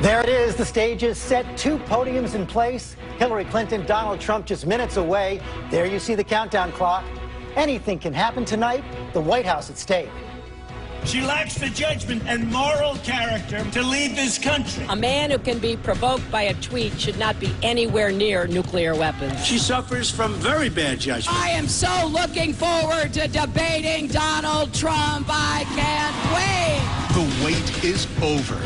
There it is. The stage is set. Two podiums in place. Hillary Clinton, Donald Trump just minutes away. There you see the countdown clock. Anything can happen tonight. The White House at stake. She lacks the judgment and moral character to lead this country. A man who can be provoked by a tweet should not be anywhere near nuclear weapons. She suffers from very bad judgment. I am so looking forward to debating Donald Trump. I can't wait. The wait is over.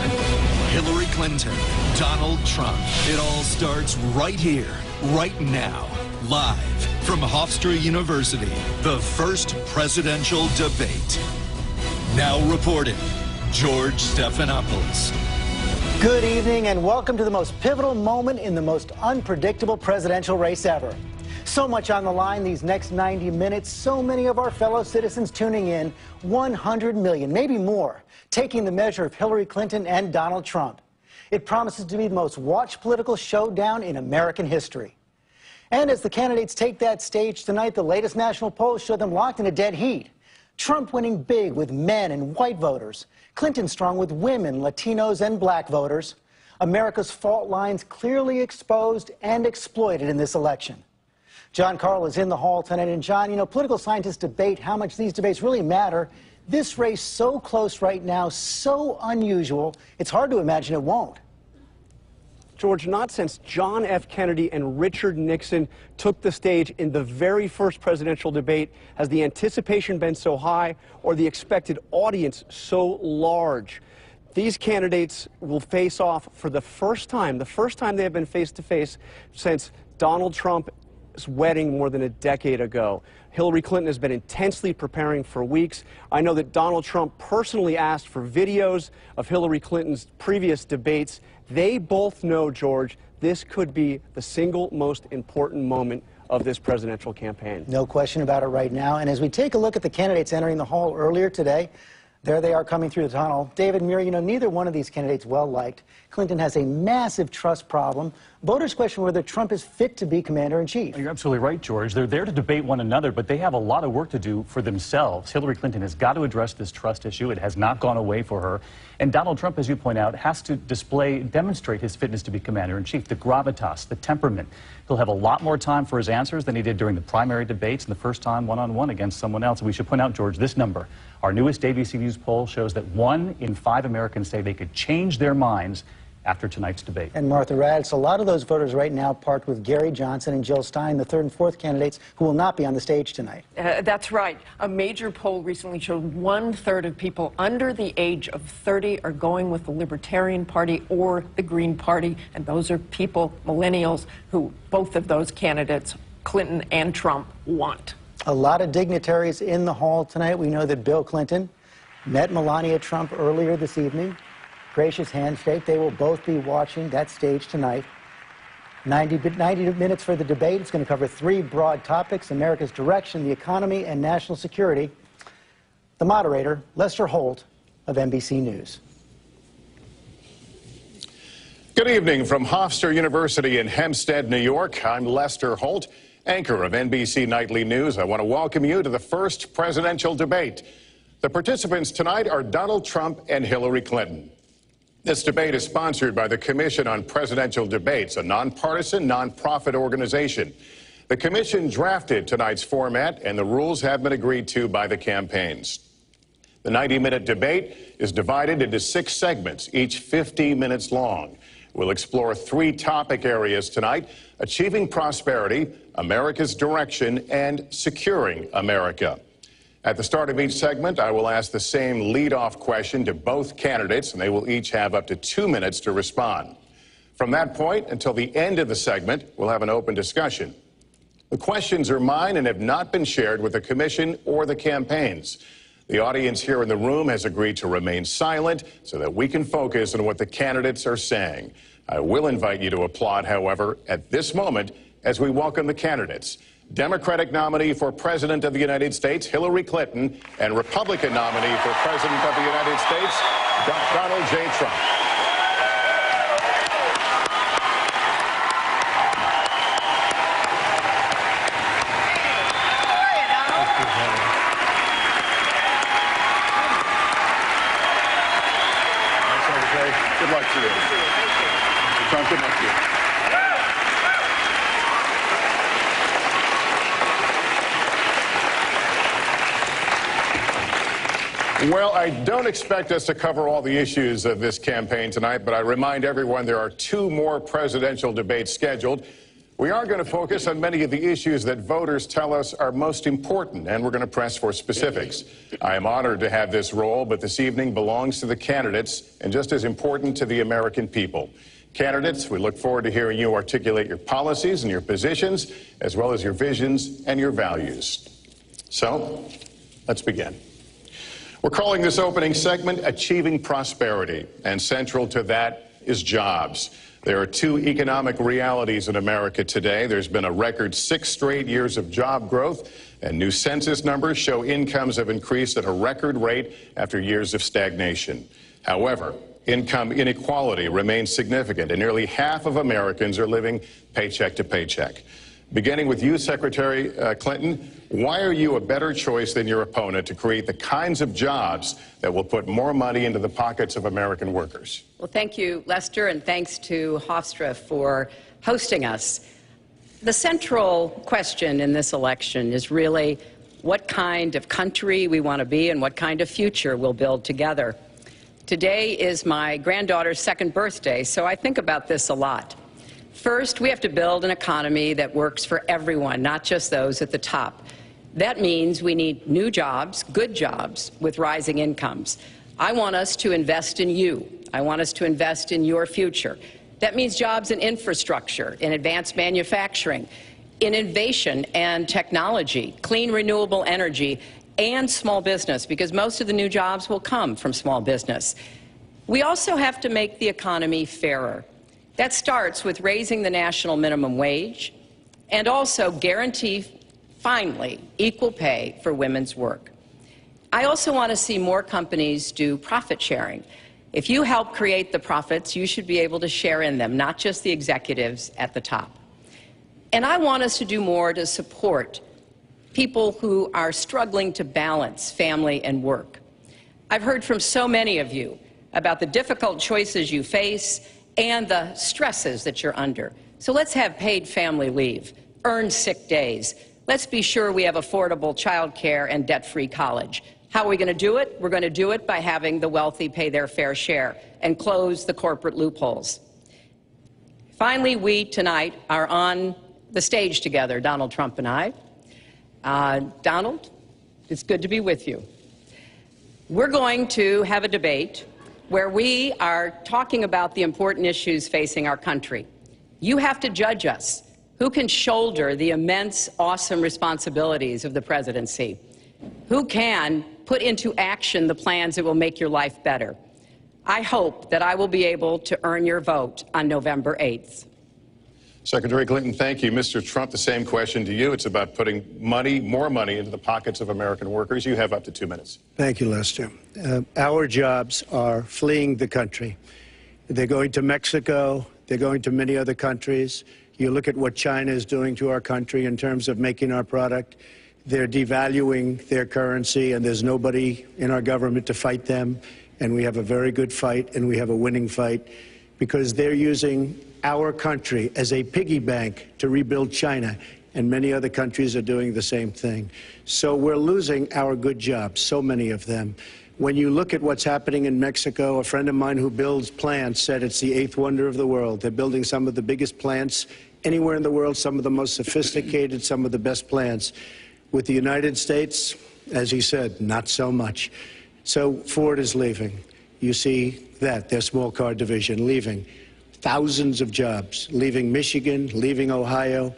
Hillary Clinton, Donald Trump. It all starts right here, right now. Live from Hofstra University, the first presidential debate. Now reporting, George Stephanopoulos. Good evening and welcome to the most pivotal moment in the most unpredictable presidential race ever. So much on the line these next 90 minutes, so many of our fellow citizens tuning in, 100 million, maybe more, taking the measure of Hillary Clinton and Donald Trump. It promises to be the most watched political showdown in American history. And as the candidates take that stage tonight, the latest national polls show them locked in a dead heat. Trump winning big with men and white voters. Clinton strong with women, Latinos, and black voters. America's fault lines clearly exposed and exploited in this election. John Carl is in the hall tonight. And John, you know, political scientists debate how much these debates really matter. This race so close right now, so unusual, it's hard to imagine it won't. George, not since John F. Kennedy and Richard Nixon took the stage in the very first presidential debate has the anticipation been so high or the expected audience so large. These candidates will face off for the first time they have been face-to-face since Donald Trump's wedding more than a decade ago. Hillary Clinton has been intensely preparing for weeks. I know that Donald Trump personally asked for videos of Hillary Clinton's previous debates. They both know, George, this could be the single most important moment of this presidential campaign. No question about it right now. And as we take a look at the candidates entering the hall earlier today, there they are coming through the tunnel. David Muir, you know, neither one of these candidates well-liked. Clinton has a massive trust problem. Voters question whether Trump is fit to be commander-in-chief. You're absolutely right, George. They're there to debate one another, but they have a lot of work to do for themselves. Hillary Clinton has got to address this trust issue. It has not gone away for her. And Donald Trump, as you point out, has to demonstrate his fitness to be commander-in-chief, the gravitas, the temperament. He'll have a lot more time for his answers than he did during the primary debates and the first time one-on-one against someone else. And we should point out, George, this number. Our newest ABC News poll shows that 1 in 5 Americans say they could change their minds after tonight's debate. And Martha Raddatz, a lot of those voters right now parked with Gary Johnson and Jill Stein, the third and fourth candidates who will not be on the stage tonight. That's right. A major poll recently showed 1/3 of people under the age of 30 are going with the Libertarian Party or the Green Party, and those are people, millennials, who both of those candidates, Clinton and Trump, want. A lot of dignitaries in the hall tonight. We know that Bill Clinton met Melania Trump earlier this evening. Gracious handshake. They will both be watching that stage tonight. 90 minutes for the debate. It's going to cover 3 broad topics: America's direction, the economy, and national security. The moderator, Lester Holt of NBC News. Good evening from Hofstra University in Hempstead, New York. I'm Lester Holt, anchor of NBC Nightly News. I want to welcome you to the first presidential debate. The participants tonight are Donald Trump and Hillary Clinton. This debate is sponsored by the Commission on Presidential Debates, a nonpartisan, nonprofit organization. The commission drafted tonight's format, and the rules have been agreed to by the campaigns. The 90-minute debate is divided into 6 segments, each 50 minutes long. We'll explore 3 topic areas tonight: achieving prosperity, America's direction, and securing America. At the start of each segment, I will ask the same lead-off question to both candidates, and they will each have up to 2 minutes to respond. From that point until the end of the segment, we'll have an open discussion. The questions are mine and have not been shared with the commission or the campaigns. The audience here in the room has agreed to remain silent so that we can focus on what the candidates are saying. I will invite you to applaud, however, at this moment as we welcome the candidates. Democratic nominee for President of the United States, Hillary Clinton, and Republican nominee for President of the United States, Donald J. Trump. Good luck to you. Thank you. Mr. Trump, good luck to you. Well, I don't expect us to cover all the issues of this campaign tonight, but I remind everyone there are 2 more presidential debates scheduled. We are going to focus on many of the issues that voters tell us are most important, and we're going to press for specifics. I am honored to have this role, but this evening belongs to the candidates and just as important to the American people. Candidates, we look forward to hearing you articulate your policies and your positions, as well as your visions and your values. So, let's begin. We're calling this opening segment Achieving Prosperity, and central to that is jobs. There are 2 economic realities in America today. There's been a record 6 straight years of job growth, and new census numbers show incomes have increased at a record rate after years of stagnation. However, income inequality remains significant, and nearly half of Americans are living paycheck to paycheck. Beginning with you, Secretary Clinton, why are you a better choice than your opponent to create the kinds of jobs that will put more money into the pockets of American workers? Well, thank you, Lester, and thanks to Hofstra for hosting us. The central question in this election is really what kind of country we want to be and what kind of future we'll build together. Today is my granddaughter's 2nd birthday, so I think about this a lot. First, we have to build an economy that works for everyone, not just those at the top. That means we need new jobs, good jobs, with rising incomes. I want us to invest in you. I want us to invest in your future. That means jobs in infrastructure, in advanced manufacturing, in innovation and technology, clean renewable energy, and small business, because most of the new jobs will come from small business. We also have to make the economy fairer. That starts with raising the national minimum wage and also guarantee, finally, equal pay for women's work. I also want to see more companies do profit sharing. If you help create the profits, you should be able to share in them, not just the executives at the top. And I want us to do more to support people who are struggling to balance family and work. I've heard from so many of you about the difficult choices you face and the stresses that you're under. So let's have paid family leave, earned sick days. Let's be sure we have affordable child care and debt-free college. How are we going to do it? We're going to do it by having the wealthy pay their fair share and close the corporate loopholes. Finally, we tonight are on the stage together, Donald Trump and I. Donald, it's good to be with you. We're going to have a debate where we are talking about the important issues facing our country. You have to judge us. Who can shoulder the immense, awesome responsibilities of the presidency? Who can put into action the plans that will make your life better? I hope that I will be able to earn your vote on November 8th. Secretary Clinton, thank you. Mr. Trump, the same question to you. It's about putting money, more money, into the pockets of American workers. You have up to 2 minutes. Thank you, Lester. Our jobs are fleeing the country. They're going to Mexico. They're going to many other countries. You look at what China is doing to our country in terms of making our product. They're devaluing their currency, and there's nobody in our government to fight them. And we have a very good fight, and we have a winning fight, because they're using our country as a piggy bank to rebuild China, and many other countries are doing the same thing. So we're losing our good jobs, so many of them. When you look at what's happening in Mexico, a friend of mine who builds plants said it's the 8th wonder of the world. They're building some of the biggest plants anywhere in the world, some of the most sophisticated, some of the best plants. With the United States, as he said, not so much. So Ford is leaving. You see that, their small car division leaving. Thousands of jobs, leaving Michigan, leaving Ohio.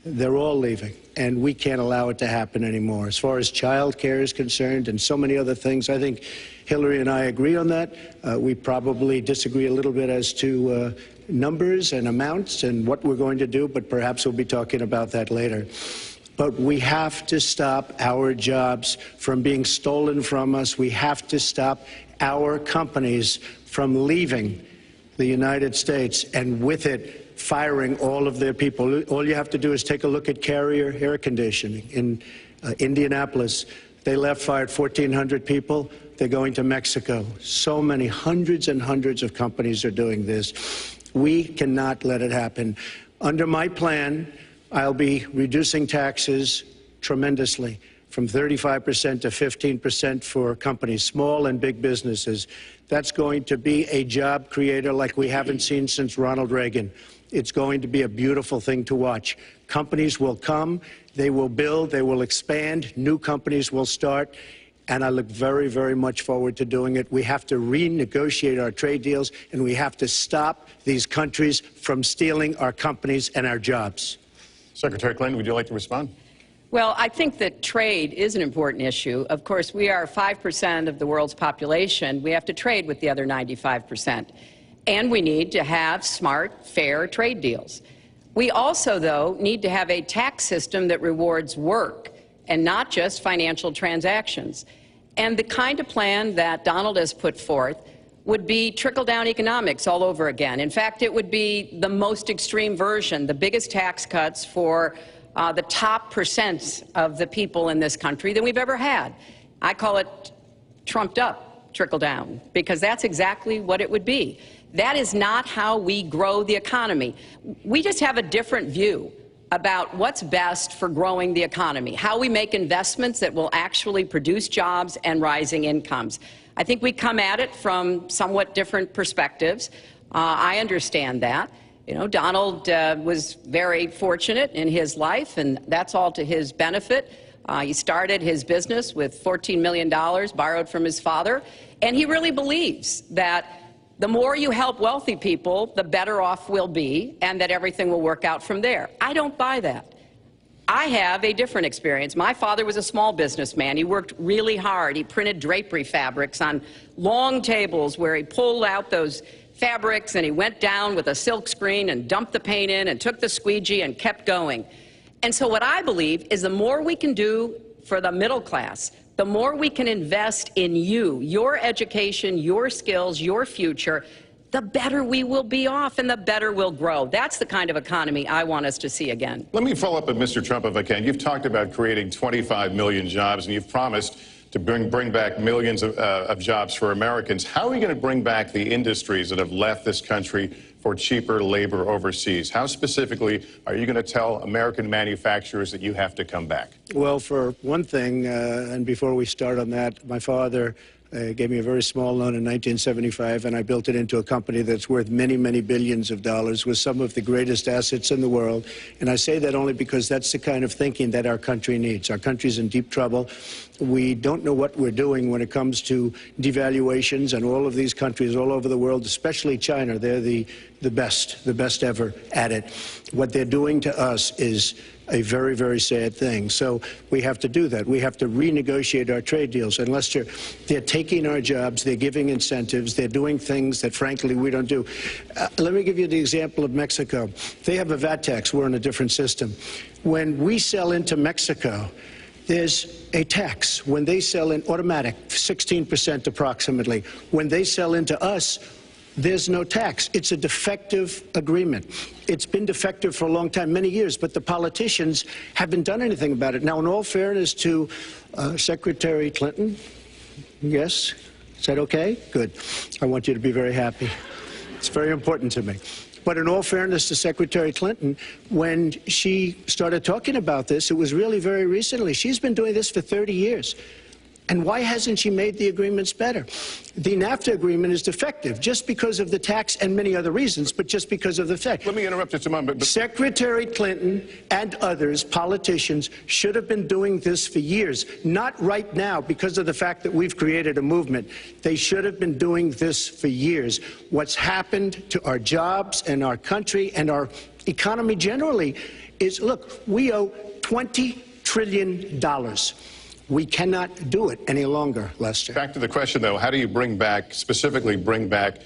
They're all leaving, and we can't allow it to happen anymore. As far as child care is concerned and so many other things, I think Hillary and I agree on that. We probably disagree a little bit as to numbers and amounts and what we're going to do, but perhaps we'll be talking about that later. But we have to stop our jobs from being stolen from us. We have to stop our companies from leaving the United States, and with it, firing all of their people. All you have to do is take a look at Carrier Air Conditioning in Indianapolis. They fired 1,400 people. They're going to Mexico. So many, hundreds and hundreds of companies are doing this. We cannot let it happen. Under my plan, I'll be reducing taxes tremendously, from 35% to 15% for companies, small and big businesses. That's going to be a job creator like we haven't seen since Ronald Reagan. It's going to be a beautiful thing to watch. Companies will come, they will build, they will expand, new companies will start, and I look very, very much forward to doing it. We have to renegotiate our trade deals, and we have to stop these countries from stealing our companies and our jobs. Secretary Clinton, would you like to respond? Well, I think that trade is an important issue. Of course, we are 5% of the world's population. We have to trade with the other 95%. And we need to have smart, fair trade deals. We also, though, need to have a tax system that rewards work and not just financial transactions. And the kind of plan that Donald has put forth would be trickle-down economics all over again. In fact, it would be the most extreme version, the biggest tax cuts for the top % of the people in this country than we've ever had. I call it trumped-up trickle-down, because that's exactly what it would be. That is not how we grow the economy. We just have a different view about what's best for growing the economy, how we make investments that will actually produce jobs and rising incomes. I think we come at it from somewhat different perspectives. I understand that. You know, Donald was very fortunate in his life, and that's all to his benefit. He started his business with $14 million borrowed from his father, and he really believes that the more you help wealthy people, the better off we'll be, and that everything will work out from there. I don't buy that. I have a different experience. My father was a small businessman. He worked really hard. He printed drapery fabrics on long tables where he pulled out those fabrics and he went down with a silk screen and dumped the paint in and took the squeegee and kept going. And so what I believe is the more we can do for the middle class, the more we can invest in you, your education, your skills, your future, the better we will be off and the better we'll grow. That's the kind of economy I want us to see again. Let me follow up with Mr. Trump if I can. You've talked about creating 25 million jobs, and you've promised to bring back millions of jobs for Americans. How are you going to bring back the industries that have left this country for cheaper labor overseas? How specifically are you going to tell American manufacturers that you have to come back? Well, for one thing, and before we start on that, my father gave me a very small loan in 1975, and I built it into a company that's worth many, many billions of dollars with some of the greatest assets in the world. And I say that only because that's the kind of thinking that our country needs. Our country's in deep trouble. We don't know what we're doing when it comes to devaluations, and all of these countries all over the world, especially China, they're the best ever at it. What they're doing to us is a very, very sad thing. So we have to do that. We have to renegotiate our trade deals. And Lester, they're taking our jobs, they're giving incentives, they're doing things that, frankly, we don't do. Let me give you the example of Mexico. They have a VAT tax. We're in a different system. When we sell into Mexico, there's a tax. When they sell in automatic, 16% approximately. When they sell into us, there's no tax. It's a defective agreement. It's been defective for a long time, many years, but the politicians haven't done anything about it. Now, in all fairness to Secretary Clinton, yes, is that okay? Good. I want you to be very happy. It's very important to me. But in all fairness to Secretary Clinton, when she started talking about this, it was really very recently. She's been doing this for 30 years. And why hasn't she made the agreements better? The NAFTA agreement is defective just because of the tax and many other reasons, but just because of the fact. Let me interrupt just a moment. Secretary Clinton and others, politicians, should have been doing this for years. Not right now because of the fact that we've created a movement. They should have been doing this for years. What's happened to our jobs and our country and our economy generally is, look, we owe $20 trillion. We cannot do it any longer, Lester. Back to the question, though, how do you specifically bring back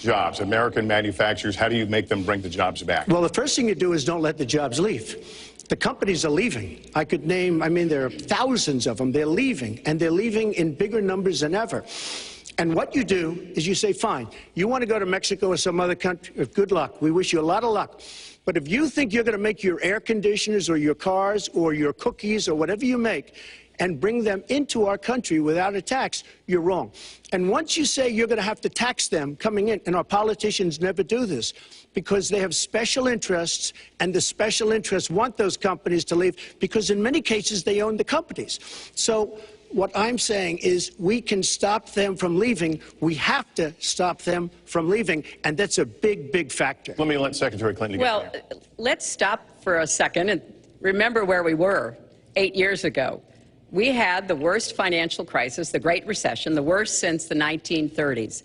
jobs? American manufacturers, how do you make them bring the jobs back? Well, the first thing you do is don't let the jobs leave. The companies are leaving. I could name, I mean, there are thousands of them. They're leaving, and they're leaving in bigger numbers than ever. And what you do is you say, fine, you want to go to Mexico or some other country, good luck. We wish you a lot of luck. But if you think you're going to make your air conditioners or your cars or your cookies or whatever you make, and bring them into our country without a tax, you're wrong. And once you say you're going to have to tax them coming in, and our politicians never do this, because they have special interests, and the special interests want those companies to leave, because in many cases they own the companies. So what I'm saying is we can stop them from leaving. We have to stop them from leaving, and that's a big, big factor. Let me let Secretary Clinton get Well, there. let's stop for a second and remember where we were 8 years ago. We had the worst financial crisis, the Great Recession, the worst since the 1930s.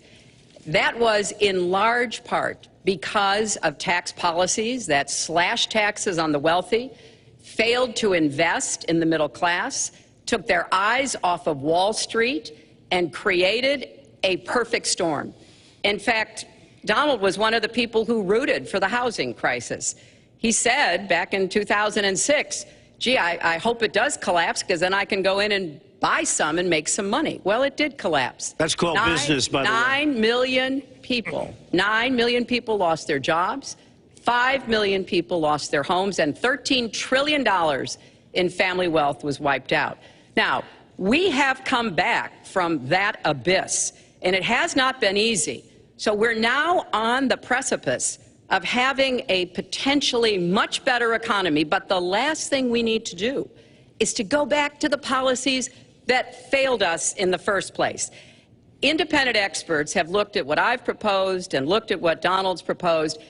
That was in large part because of tax policies that slashed taxes on the wealthy, failed to invest in the middle class, took their eyes off of Wall Street, and created a perfect storm. In fact, Donald was one of the people who rooted for the housing crisis. He said back in 2006, gee, I hope it does collapse because then I can go in and buy some and make some money. Well, it did collapse. That's called business, by the way. 9 million people lost their jobs. 5 million people lost their homes, and $13 trillion in family wealth was wiped out. Now, we have come back from that abyss, and it has not been easy. So we're now on the precipice of having a potentially much better economy, but the last thing we need to do is to go back to the policies that failed us in the first place. Independent experts have looked at what I've proposed and looked at what Donald's proposed,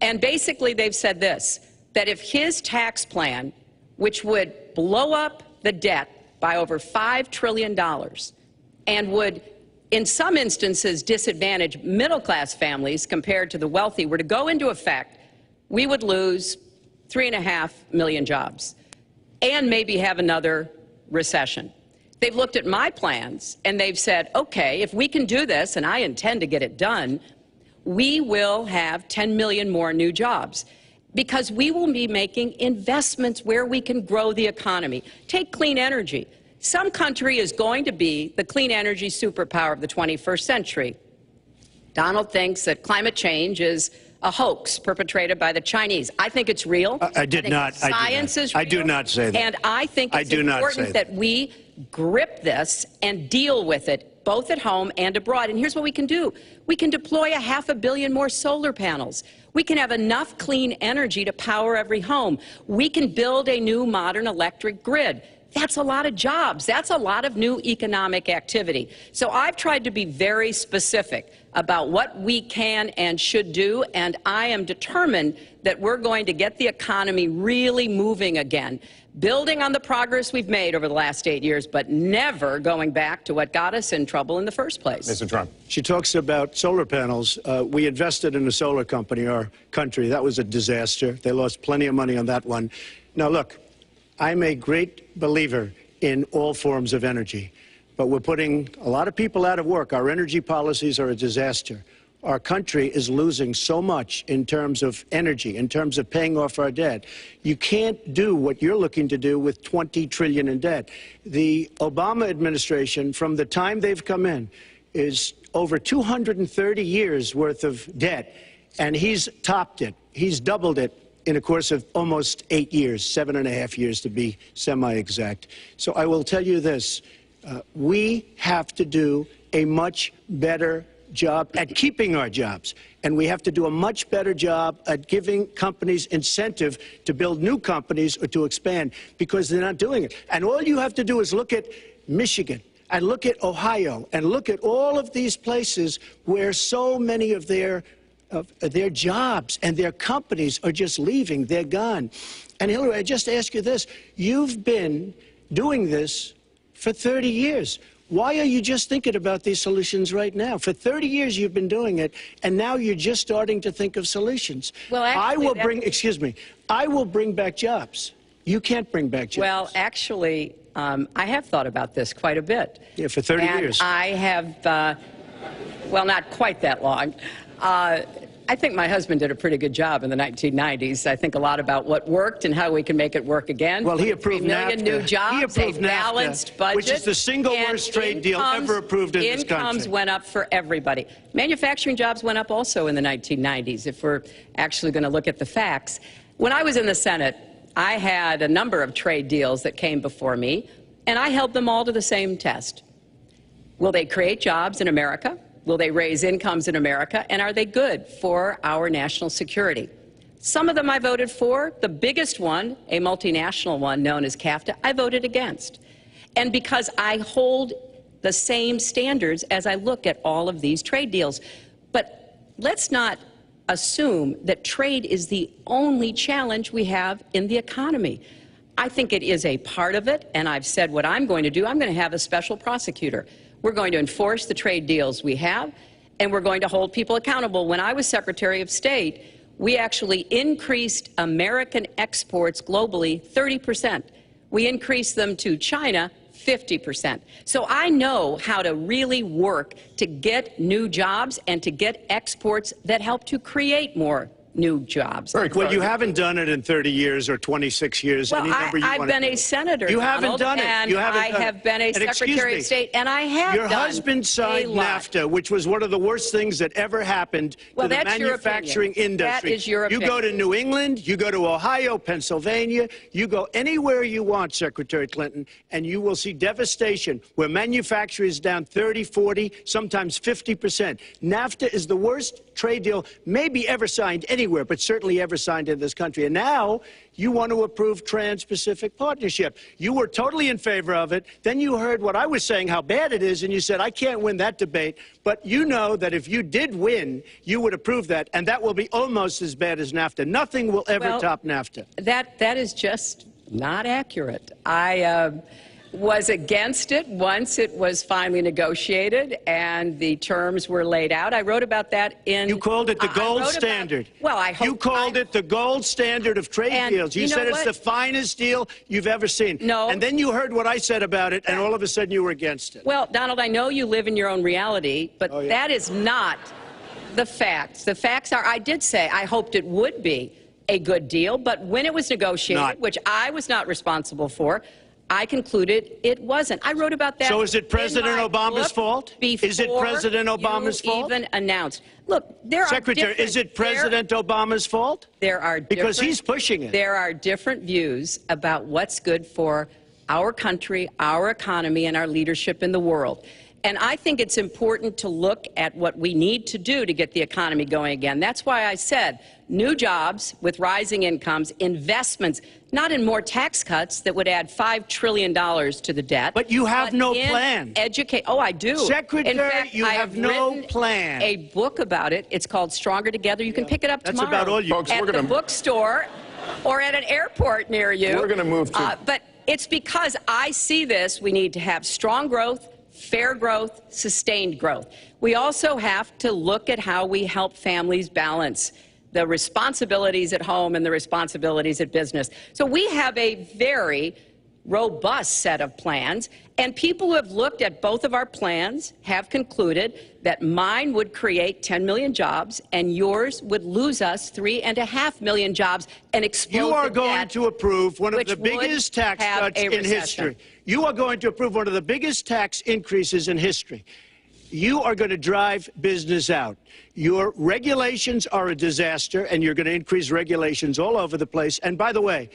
and basically they've said this, that if his tax plan, which would blow up the debt by over $5 trillion and would, in some instances, disadvantage middle-class families compared to the wealthy, were to go into effect, we would lose 3.5 million jobs and maybe have another recession. They've looked at my plans and they've said, okay, if we can do this, and I intend to get it done, we will have 10 million more new jobs, because we will be making investments where we can grow the economy. Take clean energy. Some country is going to be the clean energy superpower of the 21st century. Donald thinks that climate change is a hoax perpetrated by the Chinese. I think it's real. I did not. Science is real. I do not say that. And I think it's important that we grip this and deal with it, both at home and abroad. And here's what we can do. We can deploy 500 million more solar panels. We can have enough clean energy to power every home. We can build a new modern electric grid. That's a lot of jobs. That's a lot of new economic activity. So I've tried to be very specific about what we can and should do, and I am determined that we're going to get the economy really moving again, building on the progress we've made over the last 8 years, but never going back to what got us in trouble in the first place. Mr. Trump. She talks about solar panels. We invested in a solar company, our country. That was a disaster. They lost plenty of money on that one. Now, look, I'm a great believer in all forms of energy, but we're putting a lot of people out of work. Our energy policies are a disaster. Our country is losing so much in terms of energy, in terms of paying off our debt. You can't do what you're looking to do with $20 trillion in debt. The Obama administration, from the time they've come in, is over 230 years worth of debt, and he's topped it. He's doubled it in a course of almost 8 years, 7.5 years to be semi-exact. So I will tell you this, we have to do a much better job at keeping our jobs, and we have to do a much better job at giving companies incentive to build new companies or to expand, because they're not doing it. And all you have to do is look at Michigan and look at Ohio and look at all of these places where so many of their jobs and their companies are just leaving. They're gone. And Hillary, I just ask you this. You've been doing this for 30 years. Why are you just thinking about these solutions right now? For 30 years you've been doing it, and now you're just starting to think of solutions. Well, actually, I will bring back jobs. You can't bring back jobs. Well, actually, I have thought about this quite a bit. Yeah, for 30 years. I have, well, not quite that long. I think my husband did a pretty good job in the 1990s. I think a lot about what worked and how we can make it work again. Well, he approved 3 million NAFTA. new jobs, he approved a balanced budget, which is the single worst trade deal ever approved in this country. Incomes went up for everybody. Manufacturing jobs went up also in the 1990s, if we're actually going to look at the facts. When I was in the Senate, I had a number of trade deals that came before me, And I held them all to the same test. Will they create jobs in America? Will they raise incomes in America? And are they good for our national security? Some of them I voted for. The biggest one, a multinational one known as CAFTA, I voted against. And because I hold the same standards as I look at all of these trade deals. But let's not assume that trade is the only challenge we have in the economy. I think it is a part of it, and I've said what I'm going to do. I'm going to have a special prosecutor. We're going to enforce the trade deals we have, and we're going to hold people accountable. When I was Secretary of State, we actually increased American exports globally 30%. We increased them to China 50%. So I know how to really work to get new jobs and to get exports that help to create more new jobs. Well, you haven't done it in 30 years or 26 years. Well, I've been a senator, You haven't done it. And You haven't I done have been a And Secretary of State, and I have Your husband signed NAFTA, which was one of the worst things that ever happened to the manufacturing industry. That is your opinion. You go to New England, you go to Ohio, Pennsylvania, you go anywhere you want, Secretary Clinton, and you will see devastation where manufacturing is down 30, 40, sometimes 50%. NAFTA is the worst trade deal maybe ever signed anywhere, but certainly ever signed in this country. And now you want to approve Trans-Pacific Partnership. You were totally in favor of it. Then you heard what I was saying, how bad it is, and you said, I can't win that debate. But you know that if you did win, you would approve that, and that will be almost as bad as NAFTA. Nothing will ever top NAFTA. That is just not accurate. I was against it once it was finally negotiated and the terms were laid out. I wrote about that in... You called it the gold standard. Well, I hope... You called it the gold standard of trade deals. You said it's the finest deal you've ever seen. No. And then you heard what I said about it, and all of a sudden you were against it. Well, Donald, I know you live in your own reality, but that is not the facts. The facts are, I did say I hoped it would be a good deal, but when it was negotiated, which I was not responsible for, I concluded it wasn't. I wrote about that. So is it President Obama's fault? Is it President Obama's fault? Even announced. Look, there are Secretary, is it President Obama's fault? There are because he's pushing it. There are different views about what's good for our country, our economy, and our leadership in the world. And I think it's important to look at what we need to do to get the economy going again. That's why I said new jobs with rising incomes, investments, not in more tax cuts that would add $5 trillion to the debt. But you have no plan. Oh, I do. Secretary, in fact, you have no plan. A book about it. It's called Stronger Together. You can pick it up tomorrow. That's about all you... Folks, at the bookstore or at an airport near you. We're going to move to... But it's because I see this. We need to have strong growth, fair growth, sustained growth. We also have to look at how we help families balance the responsibilities at home and the responsibilities at business. So we have a very robust set of plans, and people who have looked at both of our plans have concluded that mine would create 10 million jobs and yours would lose us 3.5 million jobs and explode You are the going debt, to approve one of the biggest tax cuts in history. You are going to approve one of the biggest tax increases in history. You are going to drive business out. Your regulations are a disaster, and you're going to increase regulations all over the place. And by the way,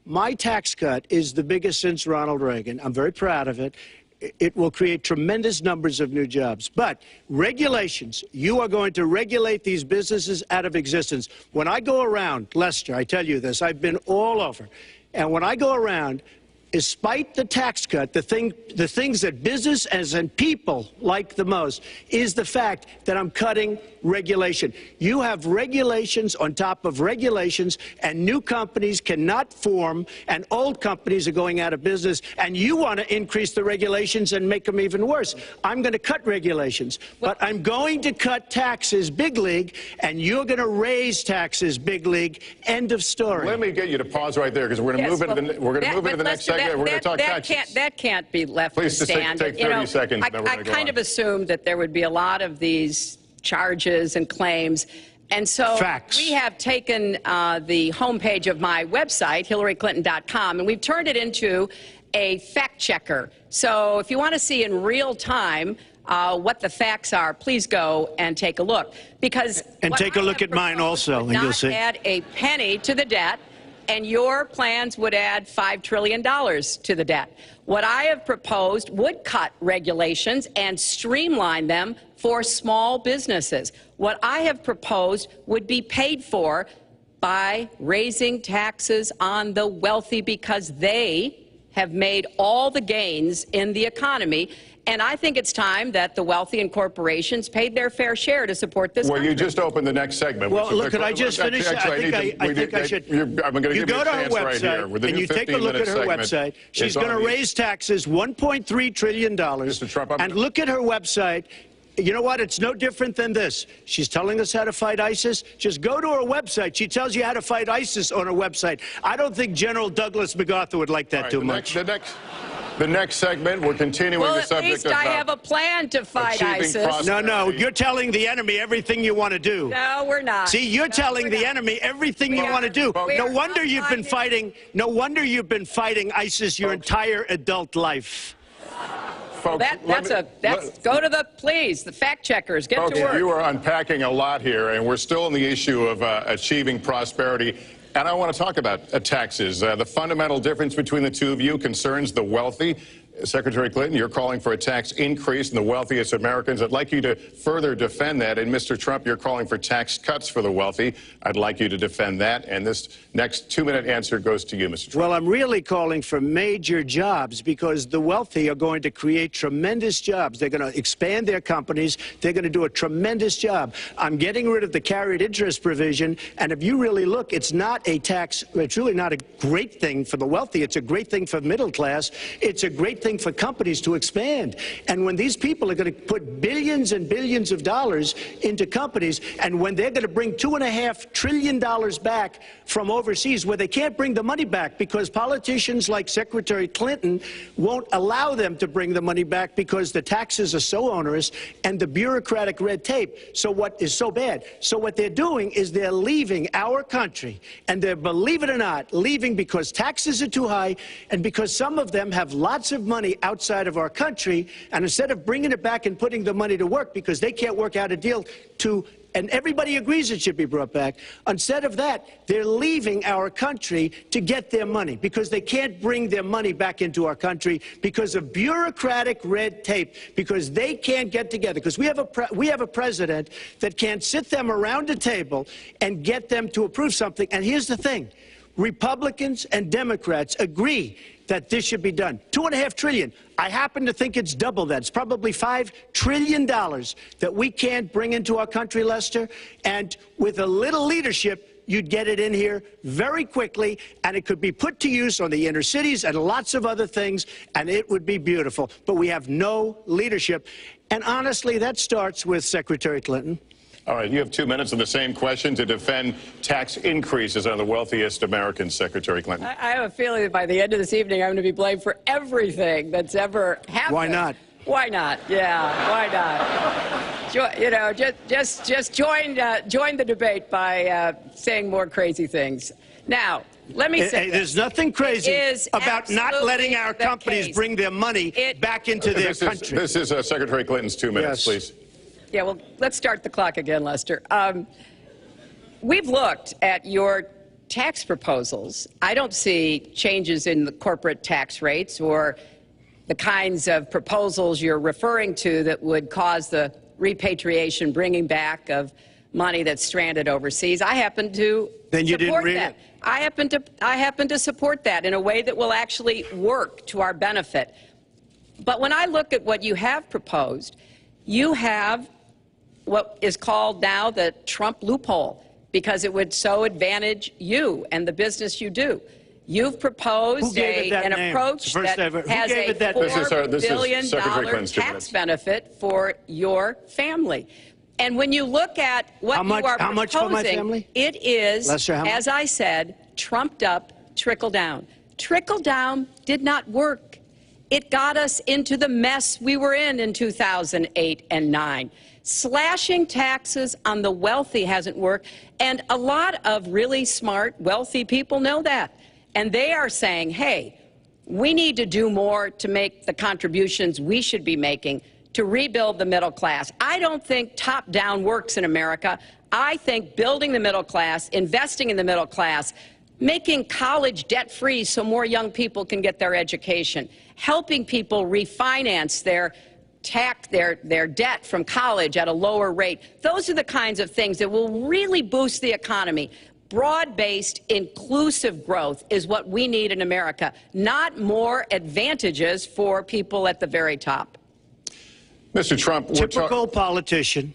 my tax cut is the biggest since Ronald Reagan. I'm very proud of it. It will create tremendous numbers of new jobs. But regulations, you are going to regulate these businesses out of existence. When I go around, Lester, I tell you this, I've been all over. And when I go around, despite the tax cut, the things that business and people like the most is the fact that I'm cutting regulation. You have regulations on top of regulations, and new companies cannot form, and old companies are going out of business, and you want to increase the regulations and make them even worse. I'm going to cut regulations, but I'm going to cut taxes big league, and you're going to raise taxes big league. End of story. Let me get you to pause right there, because we're going to move into the next segment. We're going to talk taxes. That can't be left Please to stand. Please take 30 seconds. I kind of assumed that there would be a lot of these charges and claims. And so we have taken the homepage of my website, HillaryClinton.com, and we've turned it into a fact checker. So if you want to see in real time what the facts are, please go and take a look. Because and take a look at mine also, and you'll see. Not add a penny to the debt. and your plans would add $5 trillion to the debt. What I have proposed would cut regulations and streamline them for small businesses. What I have proposed would be paid for by raising taxes on the wealthy because they have made all the gains in the economy. And I think it's time that the wealthy and corporations paid their fair share to support this country. You just opened the next segment. Well, look, could I just finish? I think I should. I'm going to give you go a to her chance right here. website, and you take a look at her website. She's going to raise taxes $1.3 trillion. Mr. Trump, and look at her website. You know what? It's no different than this. She's telling us how to fight ISIS. Just go to her website. She tells you how to fight ISIS on her website. I don't think General Douglas MacArthur would like that too much. The next segment, we're continuing the subject of... Well, at least I have a plan to fight ISIS. No, you're telling the enemy everything you want to do. No, we're not. See, you're telling the enemy everything you want to do. No wonder you've been fighting. No wonder you've been fighting ISIS your entire adult life. Folks, go to the fact checkers, get to work. You are unpacking a lot here, and we're still on the issue of achieving prosperity. And I want to talk about taxes. The fundamental difference between the two of you concerns the wealthy. Secretary Clinton, you're calling for a tax increase in the wealthiest Americans. I'd like you to further defend that. And Mr. Trump, you're calling for tax cuts for the wealthy. I'd like you to defend that. And this next 2-minute answer goes to you, Mr. Trump. Well, I'm really calling for major jobs because the wealthy are going to create tremendous jobs. They're going to expand their companies. They're going to do a tremendous job. I'm getting rid of the carried interest provision. And if you really look, it's not a tax. It's really not a great thing for the wealthy. It's a great thing for middle class. It's a great thing for companies to expand. And when these people are going to put billions and billions of dollars into companies, and when they're going to bring $2.5 trillion back from overseas, where they can't bring the money back because politicians like Secretary Clinton won't allow them to bring the money back because the taxes are so onerous and the bureaucratic red tape. So what is so bad? So what they're doing is they're leaving our country, and they're, believe it or not, leaving because taxes are too high and because some of them have lots of money outside of our country, and instead of bringing it back and putting the money to work because they can't work out a deal to, and everybody agrees it should be brought back, instead of that, they're leaving our country to get their money because they can't bring their money back into our country because of bureaucratic red tape, because they can't get together, because we have a president that can't sit them around a table and get them to approve something. And here's the thing. Republicans and Democrats agree that this should be done. $2.5 trillion. I happen to think it's double that. It's probably $5 trillion that we can't bring into our country, Lester. And with a little leadership, you'd get it in here very quickly, and it could be put to use on the inner cities and lots of other things, and it would be beautiful. But we have no leadership. And honestly, that starts with Secretary Clinton. All right, you have 2 minutes on the same question to defend tax increases on the wealthiest Americans, Secretary Clinton. I have a feeling that by the end of this evening, I'm going to be blamed for everything that's ever happened. Why not? Why not? Yeah, why not? You know, just join the debate by saying more crazy things. Now, let me say there's nothing crazy about not letting our companies bring their money back into their country. This is Secretary Clinton's 2 minutes, please. Yeah, well, let's start the clock again, Lester. We've looked at your tax proposals. I don't see changes in the corporate tax rates or the kinds of proposals you're referring to that would cause the repatriation, bringing back of money that's stranded overseas. I happen to support that. I happen to support that in a way that will actually work to our benefit. But when I look at what you have proposed, you have what is called now the Trump loophole, because it would so advantage you and the business you do. You've proposed an approach that has a $4 billion tax benefit for your family. And when you look at what you are proposing, it is, as I said, trumped up trickle down. Trickle down did not work. It got us into the mess we were in 2008 and 2009. Slashing taxes on the wealthy hasn't worked, and a lot of really smart, wealthy people know that. And they are saying, hey, we need to do more to make the contributions we should be making to rebuild the middle class. I don't think top-down works in America. I think building the middle class, investing in the middle class, making college debt-free so more young people can get their education, helping people refinance their debt from college at a lower rate. Those are the kinds of things that will really boost the economy. Broad-based, inclusive growth is what we need in America, not more advantages for people at the very top. Mr. Trump, typical politician,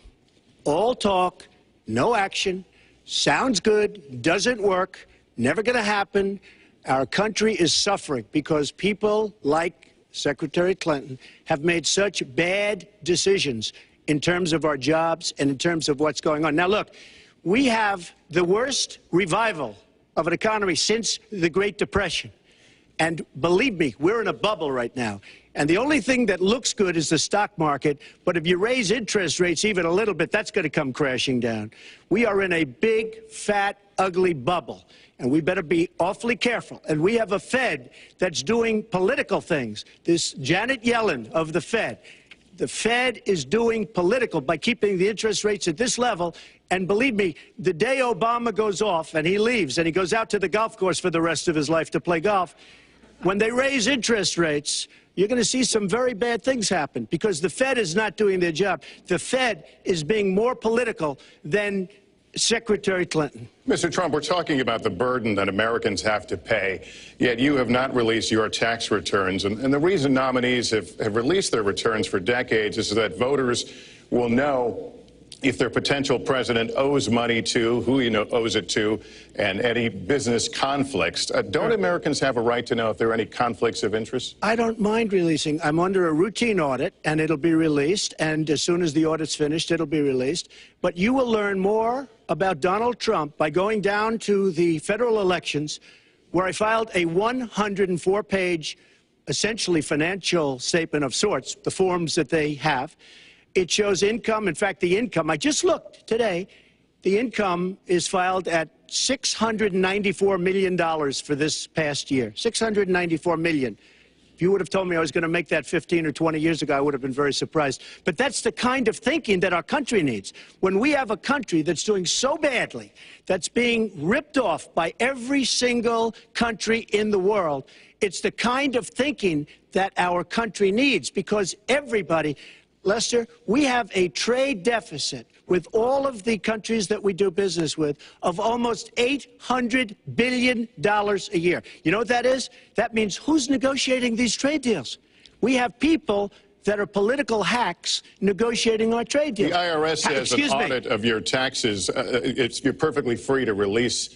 all talk, no action, sounds good, doesn't work, never going to happen. Our country is suffering because people like Secretary Clinton have made such bad decisions in terms of our jobs and in terms of what's going on. Now, look, we have the worst revival of an economy since the Great Depression. And believe me, we're in a bubble right now. And the only thing that looks good is the stock market. But if you raise interest rates even a little bit, that's going to come crashing down. We are in a big, fat, ugly bubble. And we better be awfully careful. And we have a Fed that's doing political things. This Janet Yellen of the Fed is doing political by keeping the interest rates at this level. And believe me, the day Obama goes off and he leaves and he goes out to the golf course for the rest of his life to play golf, when they raise interest rates, you're going to see some very bad things happen because the Fed is not doing their job. The Fed is being more political than Secretary Clinton. Mr. Trump, we're talking about the burden that Americans have to pay, yet you have not released your tax returns. And the reason nominees have released their returns for decades is that voters will know if their potential president owes money to, who owes it to, and any business conflicts. Don't Americans have a right to know if there are any conflicts of interest? I don't mind releasing. I'm under a routine audit, and it'll be released. And as soon as the audit's finished, it'll be released. But you will learn more about Donald Trump by going down to the federal elections, where I filed a 104-page, essentially financial statement of sorts, the forms that they have. It shows income. In fact, the income, I just looked today, the income is filed at $694 million for this past year. $694 million. If you would have told me I was going to make that 15 or 20 years ago, I would have been very surprised. But that's the kind of thinking that our country needs. When we have a country that's doing so badly, that's being ripped off by every single country in the world, it's the kind of thinking that our country needs because everybody... Lester, we have a trade deficit with all of the countries that we do business with of almost $800 billion a year. You know what that is? That means who's negotiating these trade deals? We have people that are political hacks negotiating our trade deals. The IRS has an audit of your taxes. You're perfectly free to release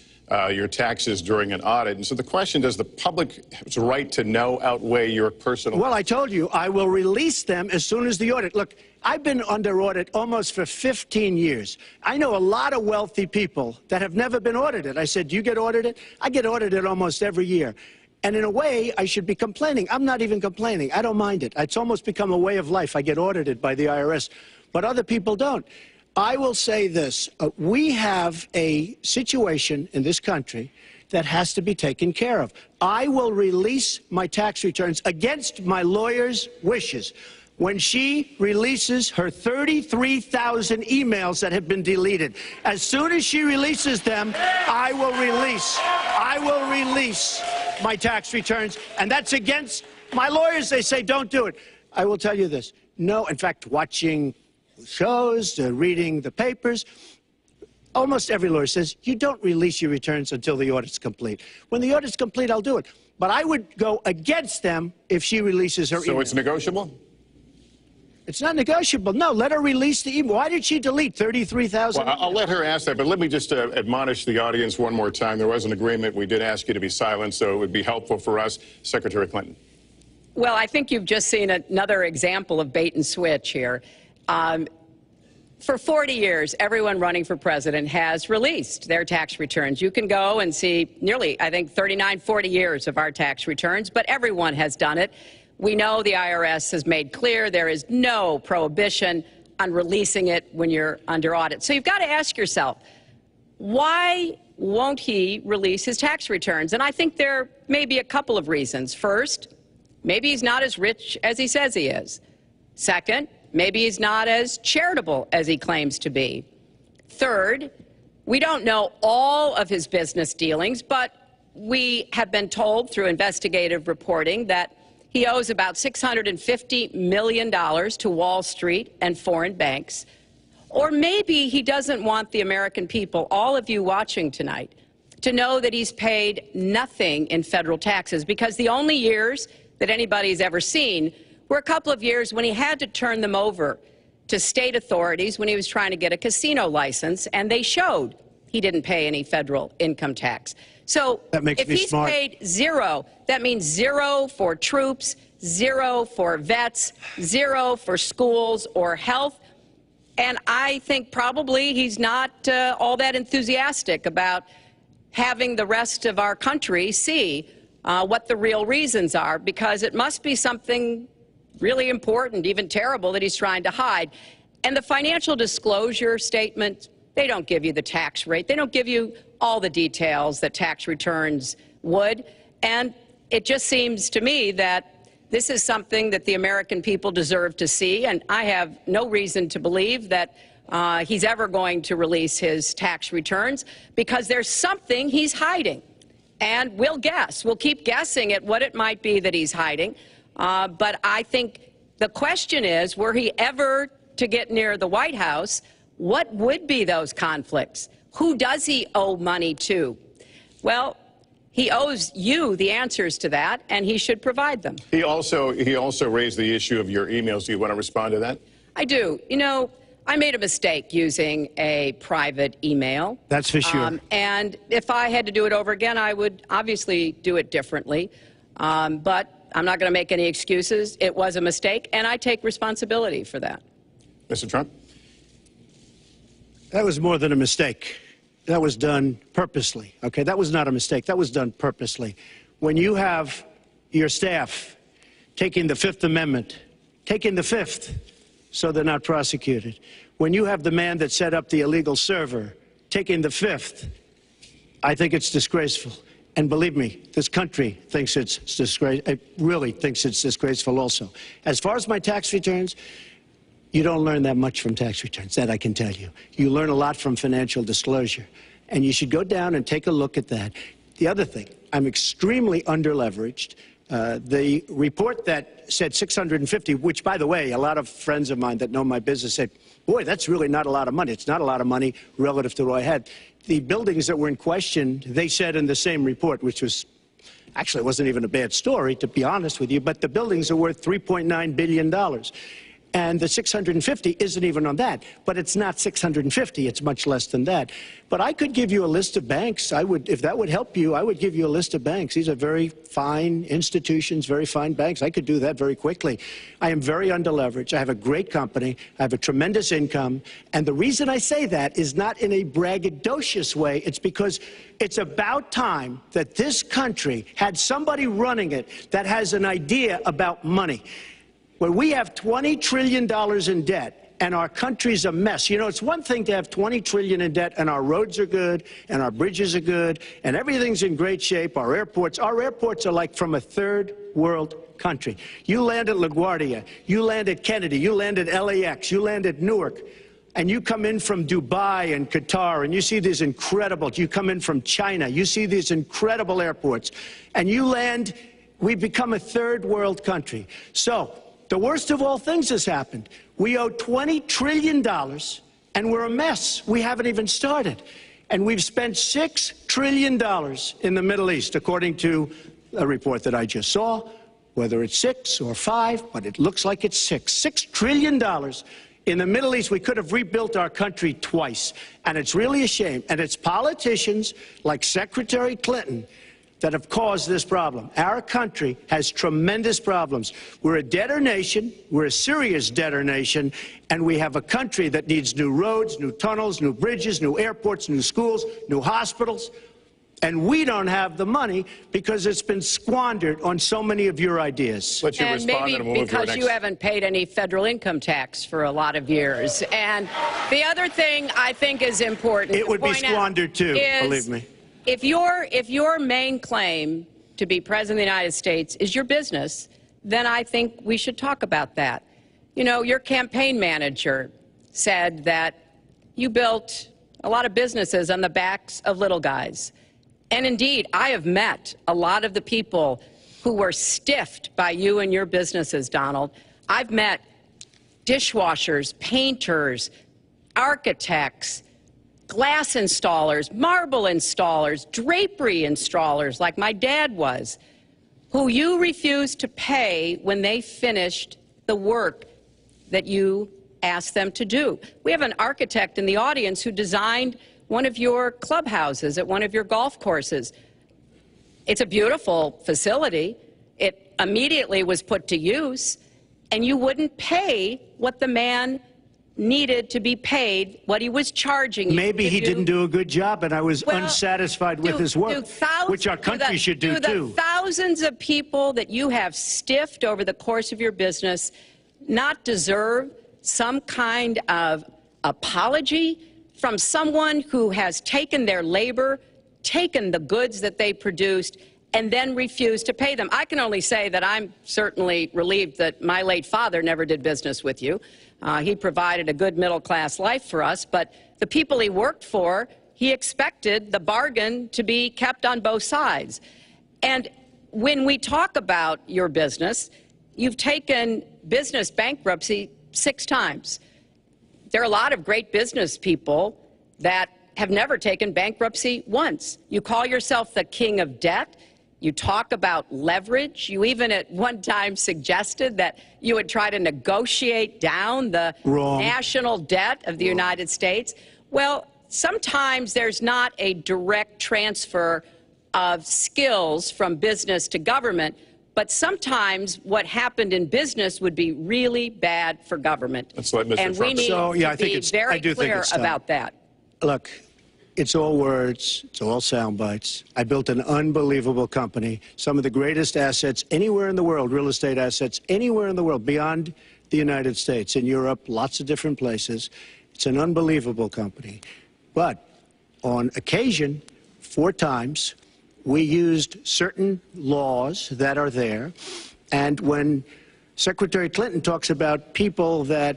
your taxes during an audit. And so the question, does the public's right to know outweigh your personal... Well, I told you, I will release them as soon as the audit. Look, I've been under audit almost for 15 years. I know a lot of wealthy people that have never been audited. I said, do you get audited? I get audited almost every year. And in a way, I should be complaining. I'm not even complaining. I don't mind it. It's almost become a way of life. I get audited by the IRS, but other people don't. I will say this. We have a situation in this country that has to be taken care of. I will release my tax returns against my lawyer's wishes. When she releases her 33,000 emails that have been deleted, as soon as she releases them, I will release my tax returns. And that's against my lawyers. They say, don't do it. I will tell you this. No, in fact, watching shows, reading the papers, almost every lawyer says, you don't release your returns until the audit's complete. When the audit's complete, I'll do it. But I would go against them if she releases her email. So it's negotiable? It's not negotiable. No, let her release the email. Why did she delete 33,000? Well, I'll let her ask that, but let me just admonish the audience one more time. There was an agreement. We did ask you to be silent, so it would be helpful for us. Secretary Clinton. Well, I think you've just seen another example of bait and switch here. For 40 years, everyone running for president has released their tax returns. You can go and see nearly, I think, 39, 40 years of our tax returns, but everyone has done it. We know the IRS has made clear there is no prohibition on releasing it when you're under audit. So you've got to ask yourself, why won't he release his tax returns? And I think there may be a couple of reasons. First, maybe he's not as rich as he says he is. Second, maybe he's not as charitable as he claims to be. Third, we don't know all of his business dealings, but we have been told through investigative reporting that he owes about $650 million to Wall Street and foreign banks. Or maybe he doesn't want the American people, all of you watching tonight, to know that he's paid nothing in federal taxes, because the only years that anybody's ever seen were a couple of years when he had to turn them over to state authorities when he was trying to get a casino license, and they showed he didn't pay any federal income tax. So if he's paid zero, that means zero for troops, zero for vets, zero for schools or health. And I think probably he's not all that enthusiastic about having the rest of our country see what the real reasons are, because it must be something really important, even terrible, that he's trying to hide. And the financial disclosure statement, they don't give you the tax rate. They don't give you all the details that tax returns would. And it just seems to me that this is something that the American people deserve to see, and I have no reason to believe that he's ever going to release his tax returns, because there's something he's hiding. And we'll guess. We'll keep guessing at what it might be that he's hiding. But I think the question is, were he ever to get near the White House, what would be those conflicts? Who does he owe money to? Well, he owes you the answers to that, and he should provide them. He also raised the issue of your emails. Do you want to respond to that? I do. You know, I made a mistake using a private email. That's for sure. And if I had to do it over again, I would obviously do it differently. But I'm not going to make any excuses. It was a mistake, and I take responsibility for that. Mr. Trump? That was more than a mistake. That was done purposely, okay? That was not a mistake. That was done purposely. When you have your staff taking the Fifth Amendment, taking the Fifth, so they're not prosecuted. When you have the man that set up the illegal server taking the Fifth, I think it's disgraceful. And believe me, this country thinks it's disgraceful. It really thinks it's disgraceful also. As far as my tax returns, you don't learn that much from tax returns, that I can tell you. You learn a lot from financial disclosure. And you should go down and take a look at that. The other thing, I'm extremely underleveraged. The report that said 650, which, by the way, a lot of friends of mine that know my business said, boy, that's really not a lot of money. It's not a lot of money relative to what I had. The buildings that were in question, they said in the same report, which was, actually, it wasn't even a bad story, to be honest with you, but the buildings are worth $3.9 billion. And the 650 isn't even on that. But it's not 650. It's much less than that. But I could give you a list of banks. I would, if that would help you, I would give you a list of banks. These are very fine institutions, very fine banks. I could do that very quickly. I am very underleveraged. I have a great company. I have a tremendous income. And the reason I say that is not in a braggadocious way. It's because it's about time that this country had somebody running it that has an idea about money. When we have $20 trillion in debt and our country's a mess. You know, it's one thing to have $20 trillion in debt and our roads are good and our bridges are good and everything's in great shape. Our airports are like from a third world country. You land at LaGuardia, you land at Kennedy, you land at LAX, you land at Newark, and you come in from Dubai and Qatar and you see these incredible, you come in from China, you see these incredible airports, and you land, we've become a third world country. So, the worst of all things has happened. We owe $20 trillion, and we're a mess. We haven't even started. And we've spent $6 trillion in the Middle East, according to a report that I just saw, whether it's 6 or 5, but it looks like it's 6. $6 trillion in the Middle East. We could have rebuilt our country twice. And it's really a shame. And it's politicians like Secretary Clinton that have caused this problem. Our country has tremendous problems. We're a debtor nation, we're a serious debtor nation, and we have a country that needs new roads, new tunnels, new bridges, new airports, new schools, new hospitals, and we don't have the money because it's been squandered on so many of your ideas. Let you and respond maybe and we'll because you haven't paid any federal income tax for a lot of years. And the other thing I think is important it would be squandered too, believe me. If your main claim to be President of the United States is your business, then I think we should talk about that. You know, your campaign manager said that you built a lot of businesses on the backs of little guys. And indeed, I have met a lot of the people who were stiffed by you and your businesses, Donald. I've met dishwashers, painters, architects, glass installers, marble installers, drapery installers, like my dad was, who you refused to pay when they finished the work that you asked them to do. We have an architect in the audience who designed one of your clubhouses at one of your golf courses. It's a beautiful facility. It immediately was put to use, and you wouldn't pay what the man needed to be paid, what he was charging you. Maybe he didn't do a good job, and I was unsatisfied with his work, which our country should do too. The thousands of people that you have stiffed over the course of your business not deserve some kind of apology from someone who has taken their labor, taken the goods that they produced, and then refused to pay them? I can only say that I'm certainly relieved that my late father never did business with you. He provided a good middle-class life for us, but the people he worked for, he expected the bargain to be kept on both sides. And when we talk about your business, you've taken business bankruptcy 6 times. There are a lot of great business people that have never taken bankruptcy once. You call yourself the king of debt. You talk about leverage. You even at one time suggested that you would try to negotiate down the national debt of the United States. Well, sometimes there's not a direct transfer of skills from business to government, but sometimes what happened in business would be really bad for government. Let's let Mr. And we need to be very clear about that. Look, it's all words, it's all sound bites. I built an unbelievable company, some of the greatest assets anywhere in the world, real estate assets anywhere in the world, beyond the United States, in Europe, lots of different places. It's an unbelievable company. But on occasion, 4 times, we used certain laws that are there. And when Secretary Clinton talks about people that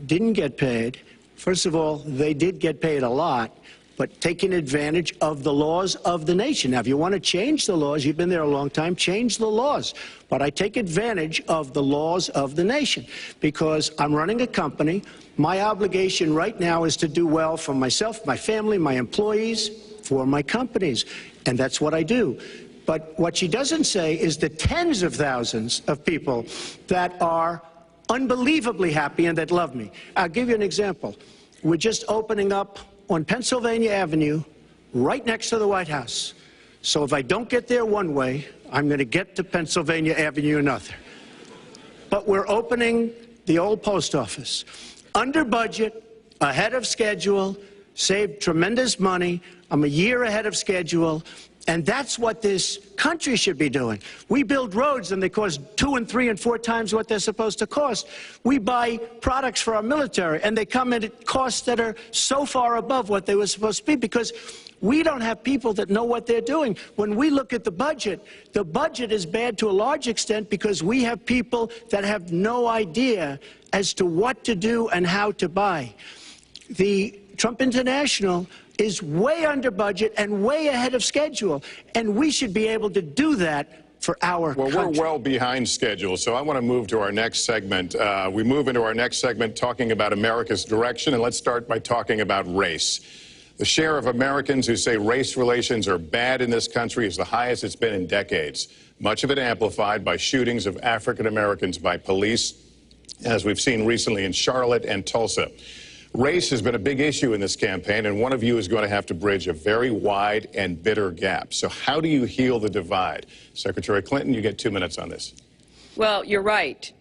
didn't get paid, first of all, they did get paid a lot, but taking advantage of the laws of the nation. Now, if you want to change the laws, you've been there a long time, change the laws. But I take advantage of the laws of the nation because I'm running a company. My obligation right now is to do well for myself, my family, my employees, for my companies. And that's what I do. But what she doesn't say is the tens of thousands of people that are unbelievably happy and that love me. I'll give you an example. We're just opening up on Pennsylvania Avenue, right next to the White House. So if I don't get there one way, I'm going to get to Pennsylvania Avenue another. But we're opening the old post office. Under budget, ahead of schedule, saved tremendous money. I'm a year ahead of schedule. And that's what this country should be doing. We build roads and they cost 2 and 3 and 4 times what they're supposed to cost. We buy products for our military and they come in at costs that are so far above what they were supposed to be because we don't have people that know what they're doing. When we look at the budget is bad to a large extent because we have people that have no idea as to what to do and how to buy. The Trump International is way under budget and way ahead of schedule, and we should be able to do that for our country. Well, we're well behind schedule, so I want to move to our next segment. We move into our next segment talking about America's direction, and let's start by talking about race. The share of Americans who say race relations are bad in this country is the highest it's been in decades, much of it amplified by shootings of African Americans by police, as we've seen recently in Charlotte and Tulsa. Race has been a big issue in this campaign, and one of you is going to have to bridge a very wide and bitter gap. So how do you heal the divide? Secretary Clinton, you get 2 minutes on this. Well, you're right.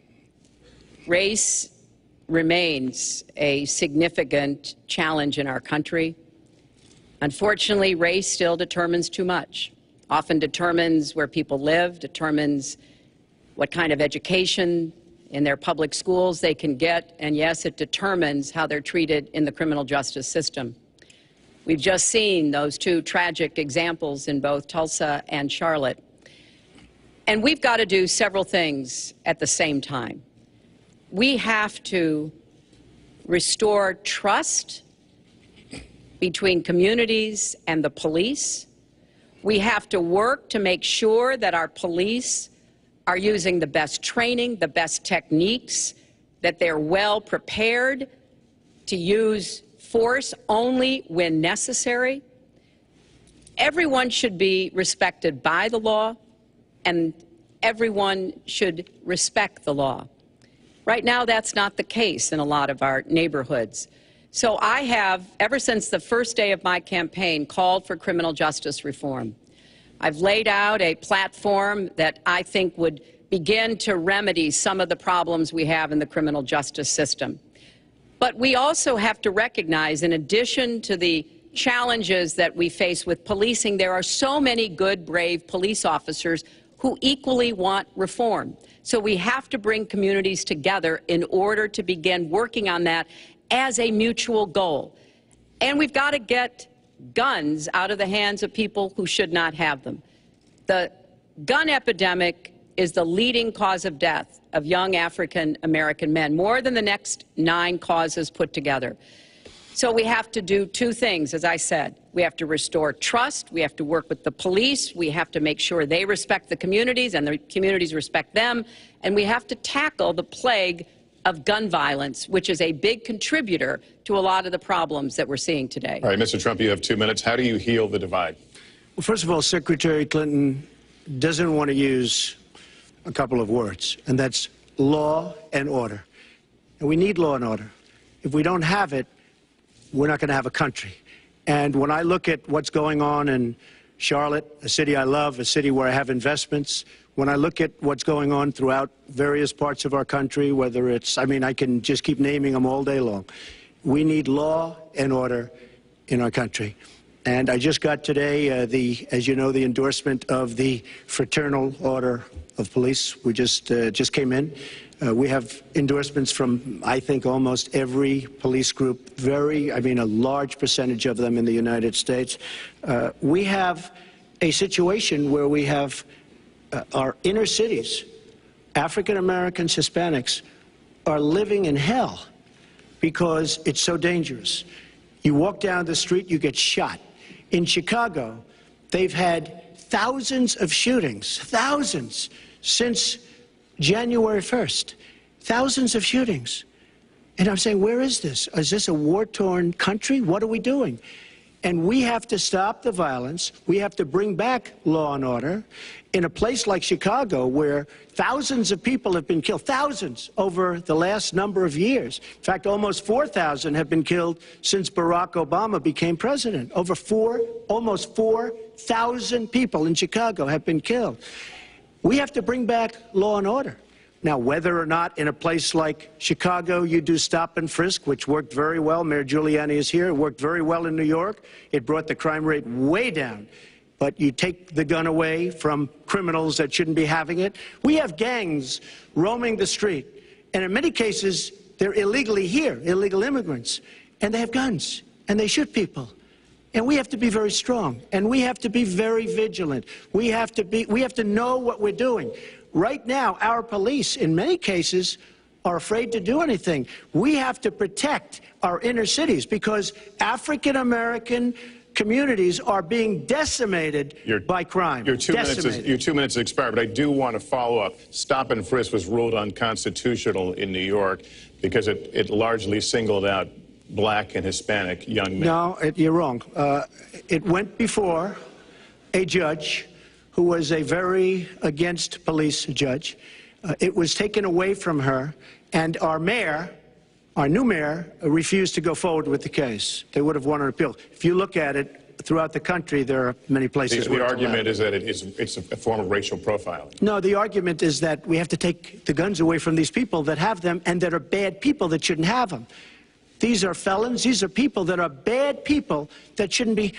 Race remains a significant challenge in our country. Unfortunately, race still determines too much. Often determines where people live, determines what kind of education in their public schools they can get, and yes, it determines how they're treated in the criminal justice system. We've just seen those 2 tragic examples in both Tulsa and Charlotte. And we've got to do several things at the same time. We have to restore trust between communities and the police. We have to work to make sure that our police are using the best training, the best techniques, that they're well prepared to use force only when necessary. Everyone should be respected by the law, and everyone should respect the law. Right now, that's not the case in a lot of our neighborhoods. So I have, ever since the first day of my campaign, called for criminal justice reform. I've laid out a platform that I think would begin to remedy some of the problems we have in the criminal justice system. But we also have to recognize, in addition to the challenges that we face with policing, there are so many good, brave police officers who equally want reform. So we have to bring communities together in order to begin working on that as a mutual goal. And we've got to get guns out of the hands of people who should not have them. The gun epidemic is the leading cause of death of young African American men, more than the next 9 causes put together. So we have to do 2 things, as I said. We have to restore trust. We have to work with the police. We have to make sure they respect the communities and the communities respect them. And we have to tackle the plague of gun violence, which is a big contributor to a lot of the problems that we're seeing today. All right, Mr. Trump, you have 2 minutes. How do you heal the divide? Well, first of all, Secretary Clinton doesn't want to use a couple of words, and that's law and order. And we need law and order. If we don't have it, we're not going to have a country. And when I look at what's going on in Charlotte, a city I love, a city where I have investments, when I look at what's going on throughout various parts of our country, whether it's, I mean, I can just keep naming them all day long. We need law and order in our country. And I just got today, as you know, the endorsement of the Fraternal Order of Police. We just came in. We have endorsements from, I think, almost every police group, a large percentage of them in the United States. We have a situation where we have our inner cities, African Americans, Hispanics, are living in hell because it's so dangerous. You walk down the street, you get shot. In Chicago, they've had thousands of shootings, thousands, since January 1st. Thousands of shootings. And I'm saying, where is this? Is this a war-torn country? What are we doing? And we have to stop the violence. We have to bring back law and order. In a place like Chicago, where thousands of people have been killed, thousands over the last number of years. In fact, almost 4,000 have been killed since Barack Obama became president. Almost 4,000 people in Chicago have been killed. We have to bring back law and order. Now, whether or not in a place like Chicago you do stop and frisk, which worked very well, Mayor Giuliani is here, it worked very well in New York, it brought the crime rate way down. But you take the gun away from criminals that shouldn't be having it. We have gangs roaming the street, and in many cases, they're illegally here, illegal immigrants, and they have guns, and they shoot people. And we have to be very strong, and we have to be very vigilant. We have to know what we're doing. Right now, our police, in many cases, are afraid to do anything. We have to protect our inner cities because African-American communities are being decimated by crime. Your 2 minutes expired, but I do want to follow up. Stop and frisk was ruled unconstitutional in New York because it largely singled out black and Hispanic young men. No, you're wrong. It went before a judge who was a very against police judge. It was taken away from her, and our mayor, our new mayor, refused to go forward with the case. They would have won an appeal. If you look at it, throughout the country, there are many places the argument is that it's a form of racial profiling. No, the argument is that we have to take the guns away from these people that have them and that are bad people that shouldn't have them. These are felons. These are people that are bad people that shouldn't be.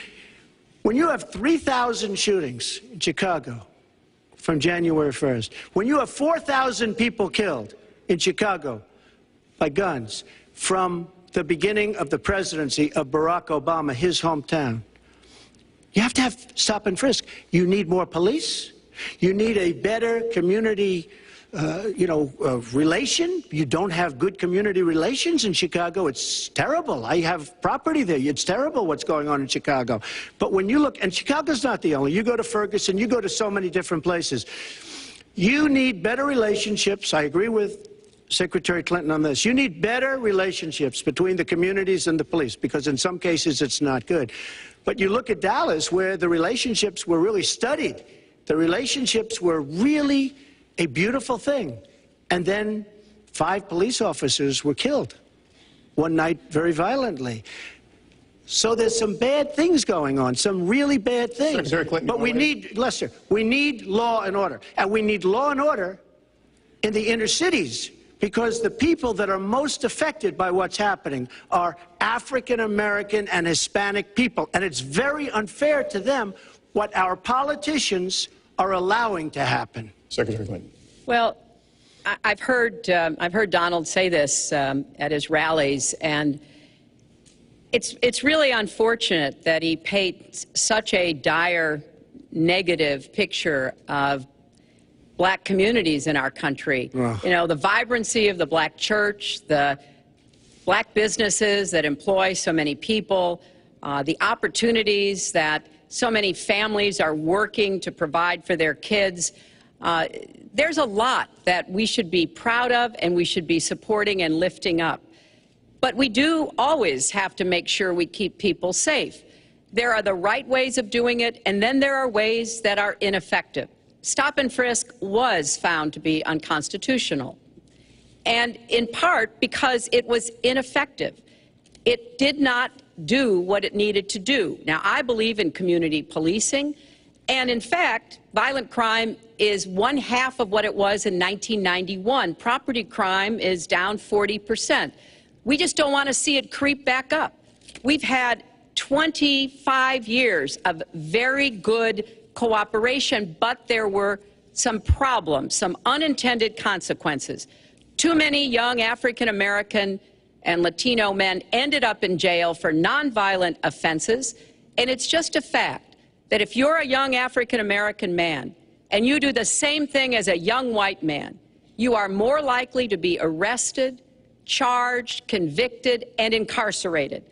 When you have 3,000 shootings in Chicago from January 1st, when you have 4,000 people killed in Chicago by guns from the beginning of the presidency of Barack Obama, his hometown, you have to have stop and frisk. You need more police. You need a better community relation. You don't have good community relations in Chicago. It's terrible. I have property there. It's terrible what's going on in Chicago. But when you look, and Chicago's not the only, you go to Ferguson, you go to so many different places. You need better relationships. I agree with Secretary Clinton on this. You need better relationships between the communities and the police, because in some cases it's not good. But you look at Dallas, where the relationships were really studied. The relationships were really a beautiful thing. And then 5 police officers were killed one night very violently. So there's some bad things going on, some really bad things. Secretary Clinton, but we need, Lester, we need law and order. And we need law and order in the inner cities, because the people that are most affected by what's happening are African American and Hispanic people. And it's very unfair to them what our politicians are allowing to happen. Secretary Clinton. Well, I've heard Donald say this at his rallies, and it's really unfortunate that he paints such a dire, negative picture of black communities in our country. You know, the vibrancy of the black church, the black businesses that employ so many people, the opportunities that so many families are working to provide for their kids. There's a lot that we should be proud of and we should be supporting and lifting up. But we do always have to make sure we keep people safe. There are the right ways of doing it, and then there are ways that are ineffective. Stop and frisk was found to be unconstitutional, and in part because it was ineffective. It did not do what it needed to do. Now, I believe in community policing, and in fact, violent crime is 1/2 of what it was in 1991. Property crime is down 40%. We just don't want to see it creep back up. We've had 25 years of very good cooperation, but there were some problems, some unintended consequences. Too many young African American and Latino men ended up in jail for nonviolent offenses, and it's just a fact that if you're a young African American man and you do the same thing as a young white man, you are more likely to be arrested, charged, convicted, and incarcerated.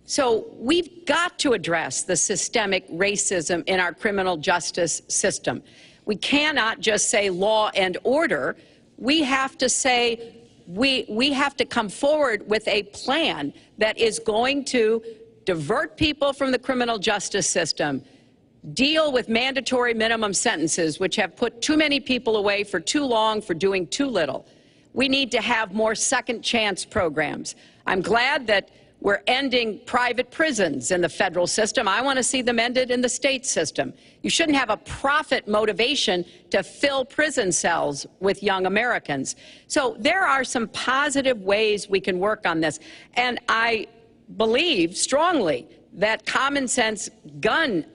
So we've got to address the systemic racism in our criminal justice system. We cannot just say law and order. We have to say we have to come forward with a plan that is going to divert people from the criminal justice system, deal with mandatory minimum sentences, which have put too many people away for too long for doing too little. We need to have more second chance programs. I'm glad that we're ending private prisons in the federal system. I want to see them ended in the state system. You shouldn't have a profit motivation to fill prison cells with young Americans. So there are some positive ways we can work on this. And I believe strongly that common sense gun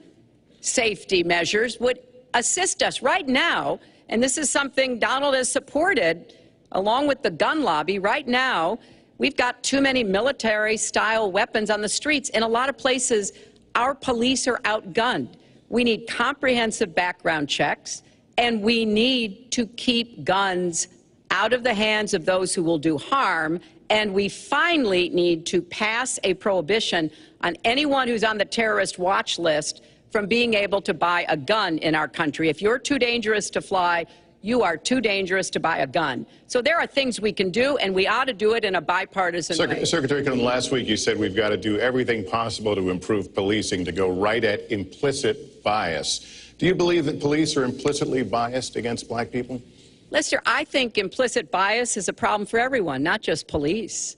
safety measures would assist us right now. And this is something Donald has supported along with the gun lobby. Right now, we've got too many military-style weapons on the streets. In a lot of places, our police are outgunned. We need comprehensive background checks, and we need to keep guns out of the hands of those who will do harm. And we finally need to pass a prohibition on anyone who's on the terrorist watch list from being able to buy a gun in our country. If you're too dangerous to fly, you are too dangerous to buy a gun. So there are things we can do, and we ought to do it in a bipartisan way. Secretary Clinton, last week you said we've got to do everything possible to improve policing, to go right at implicit bias. Do you believe that police are implicitly biased against black people? Lester, I think implicit bias is a problem for everyone, not just police.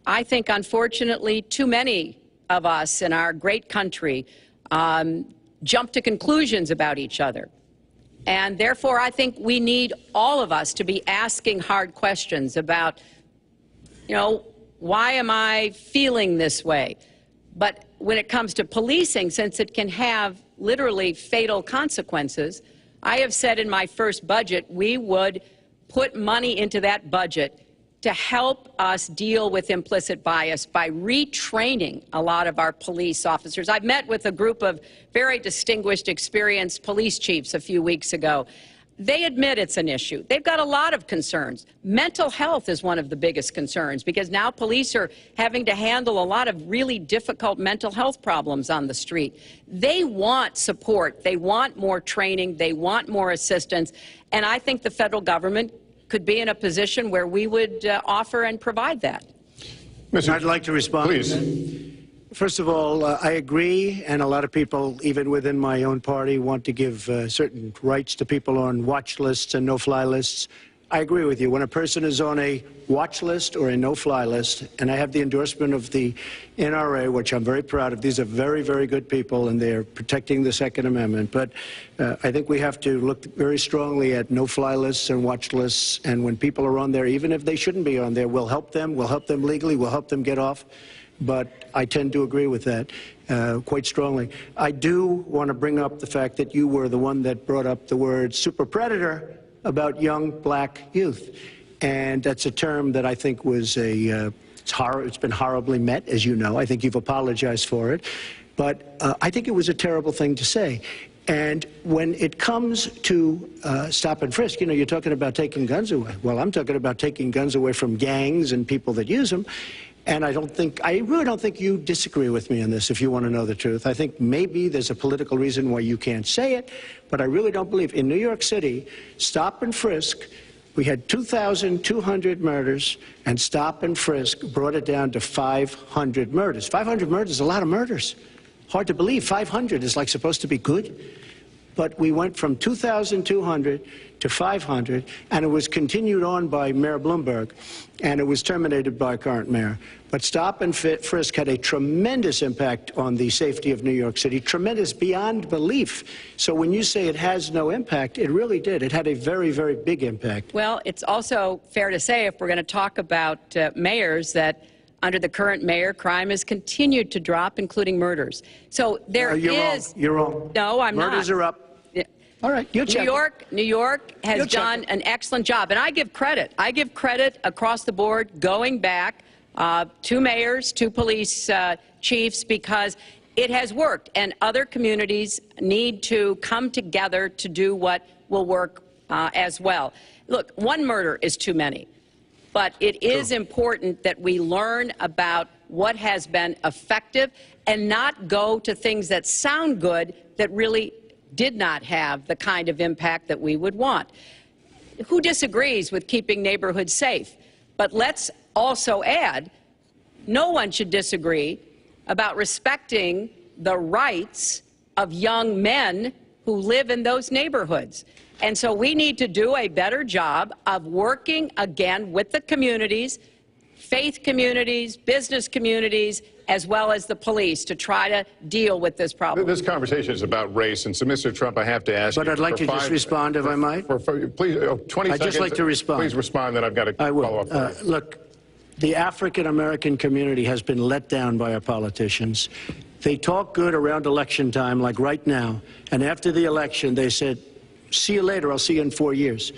I think, unfortunately, too many of us in our great country jump to conclusions about each other. And therefore, I think we need all of us to be asking hard questions about, you know, why am I feeling this way? But when it comes to policing, since it can have literally fatal consequences, I have said in my first budget we would put money into that budget to help us deal with implicit bias by retraining a lot of our police officers. I've met with a group of very distinguished, experienced police chiefs a few weeks ago. they admit it's an issue. They've got a lot of concerns. Mental health is one of the biggest concerns because now police are having to handle a lot of really difficult mental health problems on the street. They want support. They want more training. They want more assistance. And I think the federal government could be in a position where we would offer and provide that. I'd like to respond. Please. First of all, I agree, and a lot of people, even within my own party, want to give certain rights to people on watch lists and no-fly lists. I agree with you. When a person is on a watch list or a no-fly list, and I have the endorsement of the NRA, which I'm very proud of, these are very, very good people, and they're protecting the Second Amendment. But I think we have to look very strongly at no-fly lists and watch lists, and when people are on there, even if they shouldn't be on there, we'll help them legally, we'll help them get off. But I tend to agree with that quite strongly. I do want to bring up the fact that you were the one that brought up the word super predator about young black youth. And that's a term that I think was it's been horribly met, as you know. I think you've apologized for it. But I think it was a terrible thing to say. And when it comes to stop and frisk, you know, you're talking about taking guns away. Well, I'm talking about taking guns away from gangs and people that use them. And I really don't think you disagree with me on this, if you want to know the truth. I think maybe there's a political reason why you can't say it, but I really don't believe. In New York City, stop and frisk, we had 2,200 murders, and stop and frisk brought it down to 500 murders. 500 murders is a lot of murders. Hard to believe. 500 is like supposed to be good. But we went from 2,200 to 500, and it was continued on by Mayor Bloomberg, and it was terminated by current mayor. But stop and frisk had a tremendous impact on the safety of New York City, tremendous beyond belief. So when you say it has no impact, it really did. It had a very, very big impact. Well, it's also fair to say, if we're going to talk about mayors, that under the current mayor, crime has continued to drop, including murders. So there is... You're wrong. No, I'm not. Murders are up. All right, New York has done an excellent job, and I give credit. I give credit across the board, going back to mayors, to police chiefs, because it has worked, and other communities need to come together to do what will work as well. Look, one murder is too many, but it is important that we learn about what has been effective and not go to things that sound good that really did not have the kind of impact that we would want. Who disagrees with keeping neighborhoods safe? But let's also add, no one should disagree about respecting the rights of young men who live in those neighborhoods. And so we need to do a better job of working again with the communities, faith communities, business communities, as well as the police, to try to deal with this problem. This conversation is about race, and so, Mr. Trump, I have to ask you... But I'd like to just respond, if I might. Please, 20 seconds. I'd just like to respond. Please respond, then I've got to follow up. Look, the African-American community has been let down by our politicians. They talk good around election time, like right now, and after the election, they said, see you later, I'll see you in 4 years.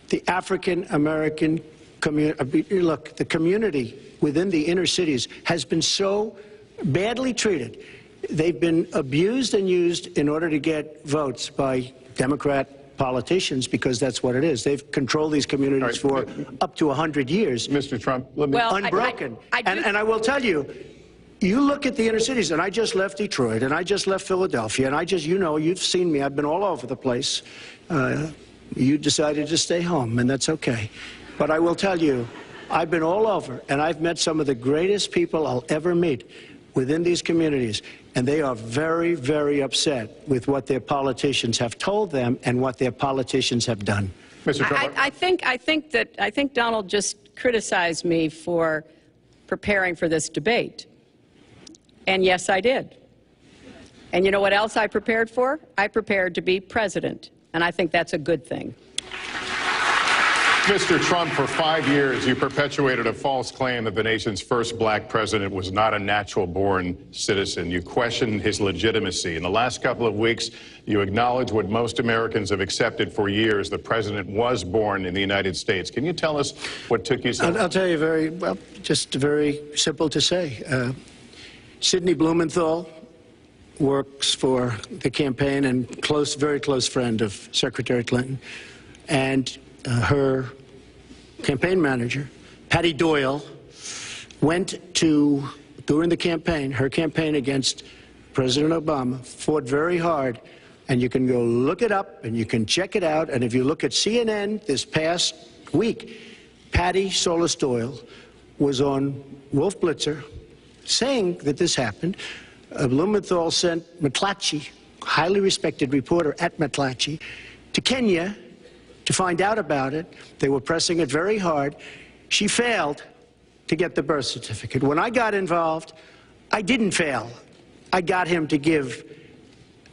The African-American community, look, the community within the inner cities has been so badly treated. They've been abused and used in order to get votes by Democrat politicians, because that's what it is. They've controlled these communities for up to 100 years. Mr. Trump, unbroken. And I will tell you, you look at the inner cities, and I just left Detroit, and I just left Philadelphia, and you know, you've seen me. I've been all over the place. You decided to stay home, and that's okay. But I will tell you, I've been all over, and I've met some of the greatest people I'll ever meet within these communities, and they are very, very upset with what their politicians have told them and what their politicians have done. Mr. Trump, I think Donald just criticized me for preparing for this debate. And yes, I did. And you know what else I prepared for? I prepared to be president, and I think that's a good thing. Mr. Trump, for 5 years, you perpetuated a false claim that the nation's first black president was not a natural-born citizen. You questioned his legitimacy. In the last couple of weeks, you acknowledged what most Americans have accepted for years: the president was born in the United States. Can you tell us what took you so... I'll tell you just very simple to say. Sidney Blumenthal works for the campaign and very close friend of Secretary Clinton. and her campaign manager, Patty Doyle, went to, during the campaign, her campaign against President Obama, fought very hard. And you can go look it up, and you can check it out. And if you look at CNN this past week, Patty Solis Doyle was on Wolf Blitzer saying that this happened. Blumenthal sent McClatchy, highly respected reporter at McClatchy, to Kenya to find out about it. They were pressing it very hard. She failed to get the birth certificate. When I got involved, I didn't fail. I got him to give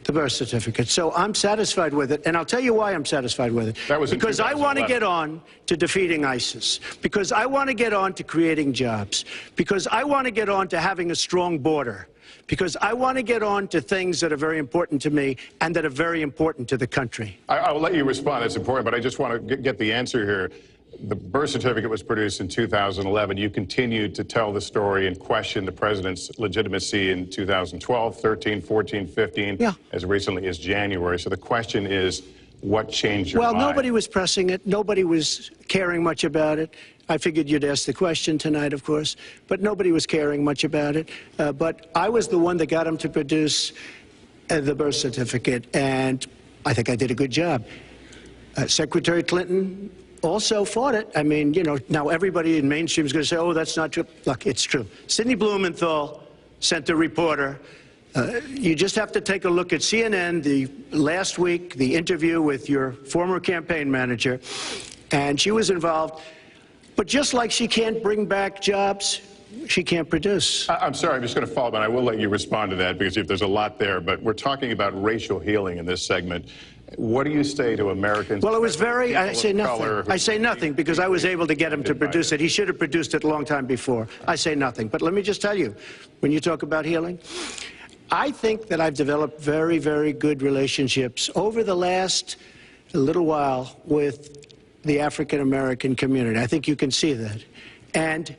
the birth certificate. So I'm satisfied with it, and I'll tell you why I'm satisfied with it. That was because I want to get on to defeating ISIS, because I want to get on to creating jobs, because I want to get on to having a strong border, because I want to get on to things that are very important to me and that are very important to the country. I will let you respond. That's important, but I just want to get the answer here. The birth certificate was produced in 2011. You continued to tell the story and question the president's legitimacy in 2012, 13, 14, 15, as recently as January. So the question is, what changed your mind? Well, nobody was pressing it. Nobody was caring much about it. I figured you'd ask the question tonight, of course, but nobody was caring much about it. But I was the one that got him to produce the birth certificate, and I think I did a good job. Secretary Clinton also fought it. I mean, you know, now everybody in mainstream is going to say, oh, that's not true. Look, it's true. Sidney Blumenthal sent a reporter. You just have to take a look at CNN last week, the interview with your former campaign manager, and she was involved. But just like she can't bring back jobs, she can't produce. I'm sorry, I'm just going to follow up, and I will let you respond to that, because there's a lot there. But we're talking about racial healing in this segment. What do you say to Americans? Well, it was very, I say nothing. I say nothing because I was able to get him to produce it. He should have produced it a long time before. I say nothing. But let me just tell you, when you talk about healing, I think that I've developed very, very good relationships over the last little while with the African-American community. I think you can see that. And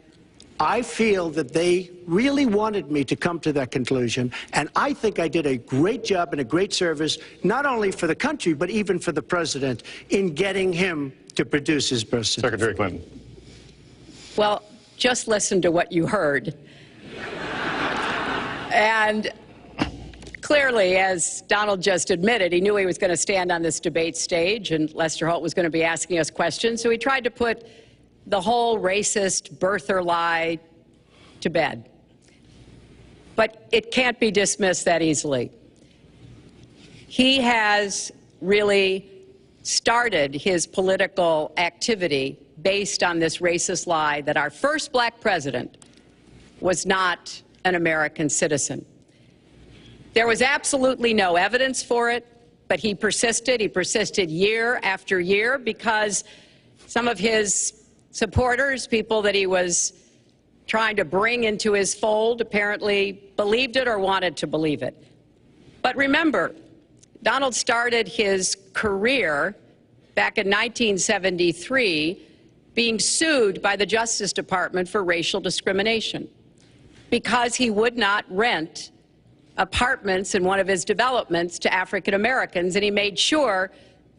I feel that they really wanted me to come to that conclusion, and I think I did a great job and a great service, not only for the country, but even for the president, in getting him to produce his birth certificate. Secretary Clinton. Well, just listen to what you heard. And clearly, as Donald just admitted, he knew he was going to stand on this debate stage, and Lester Holt was going to be asking us questions, so he tried to put the whole racist birther lie to bed. But it can't be dismissed that easily. He has really started his political activity based on this racist lie that our first black president was not an American citizen. There was absolutely no evidence for it, but he persisted. He persisted year after year because some of his supporters, people that he was trying to bring into his fold, apparently believed it or wanted to believe it. But remember, Donald started his career back in 1973 being sued by the Justice Department for racial discrimination because he would not rent apartments in one of his developments to African Americans, and he made sure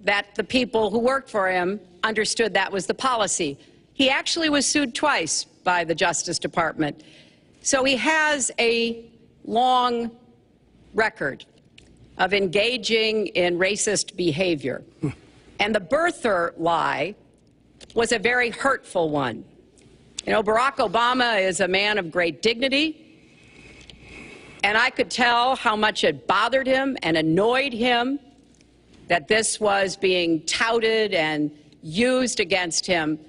that the people who worked for him understood that was the policy. He actually was sued twice by the Justice Department. So he has a long record of engaging in racist behavior. And the birther lie was a very hurtful one. You know, Barack Obama is a man of great dignity, and I could tell how much it bothered him and annoyed him that this was being touted and used against him.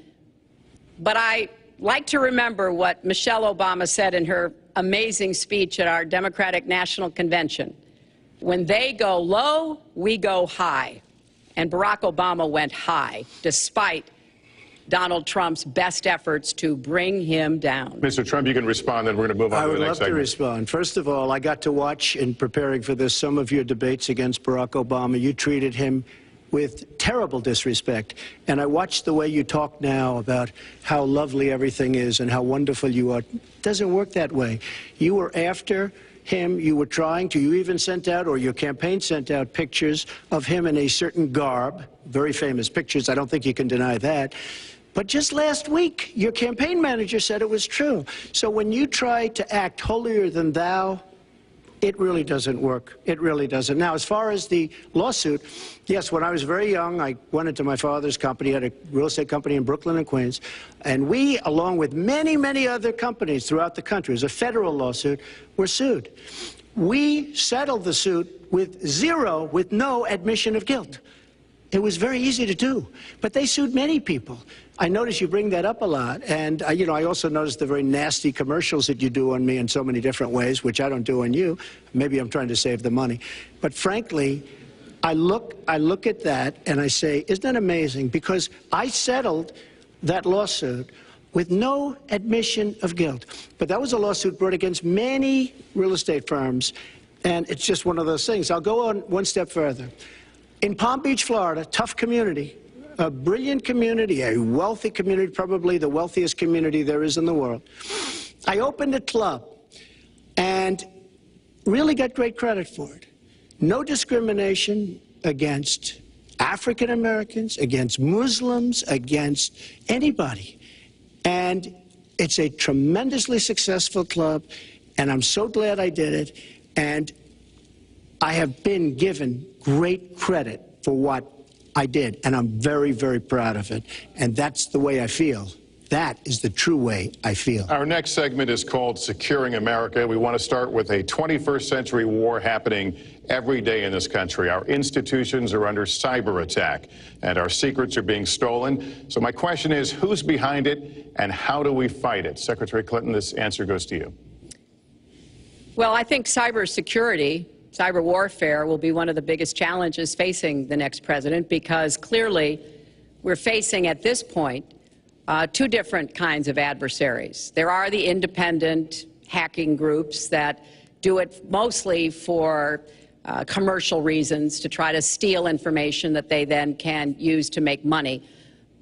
But I like to remember what Michelle Obama said in her amazing speech at our Democratic National Convention. When they go low, we go high. And Barack Obama went high, despite Donald Trump's best efforts to bring him down. Mr. Trump, you can respond, then we're going to move on to the next segment. I would love to respond. First of all, I got to watch, in preparing for this, some of your debates against Barack Obama. You treated him with terrible disrespect. And I watched the way you talk now about how lovely everything is and how wonderful you are. It doesn't work that way. You were after him. You even sent out, or your campaign sent out, pictures of him in a certain garb, very famous pictures. I don't think you can deny that. But just last week, your campaign manager said it was true. So when you try to act holier than thou, it really doesn't work. It really doesn't. Now, as far as the lawsuit, yes, when I was very young, I went into my father's company, had a real estate company in Brooklyn and Queens, and we, along with many, many other companies throughout the country, it was a federal lawsuit, were sued. We settled the suit with no admission of guilt. It was very easy to do, but they sued many people. I notice you bring that up a lot, and you know, I also noticed the very nasty commercials that you do on me in so many different ways, which I don't do on you. Maybe I'm trying to save the money. But frankly, I look at that and I say, isn't that amazing? Because I settled that lawsuit with no admission of guilt. But that was a lawsuit brought against many real estate firms, and it's just one of those things. I'll go on one step further. In Palm Beach, Florida, tough community, a brilliant community, a wealthy community, probably the wealthiest community there is in the world. I opened a club and really got great credit for it. No discrimination against African Americans, against Muslims, against anybody. And it's a tremendously successful club, and I'm so glad I did it. And I have been given great credit for what I did, and I'm very, very proud of it. And that's the way I feel. That is the true way I feel. Our next segment is called Securing America. We want to start with a 21st century war happening every day in this country. Our institutions are under cyber attack, and our secrets are being stolen. So my question is, who's behind it, and how do we fight it? Secretary Clinton, this answer goes to you. Well, I think cybersecurity, cyber warfare will be one of the biggest challenges facing the next president, because clearly we're facing at this point two different kinds of adversaries. There are the independent hacking groups that do it mostly for commercial reasons, to try to steal information that they then can use to make money.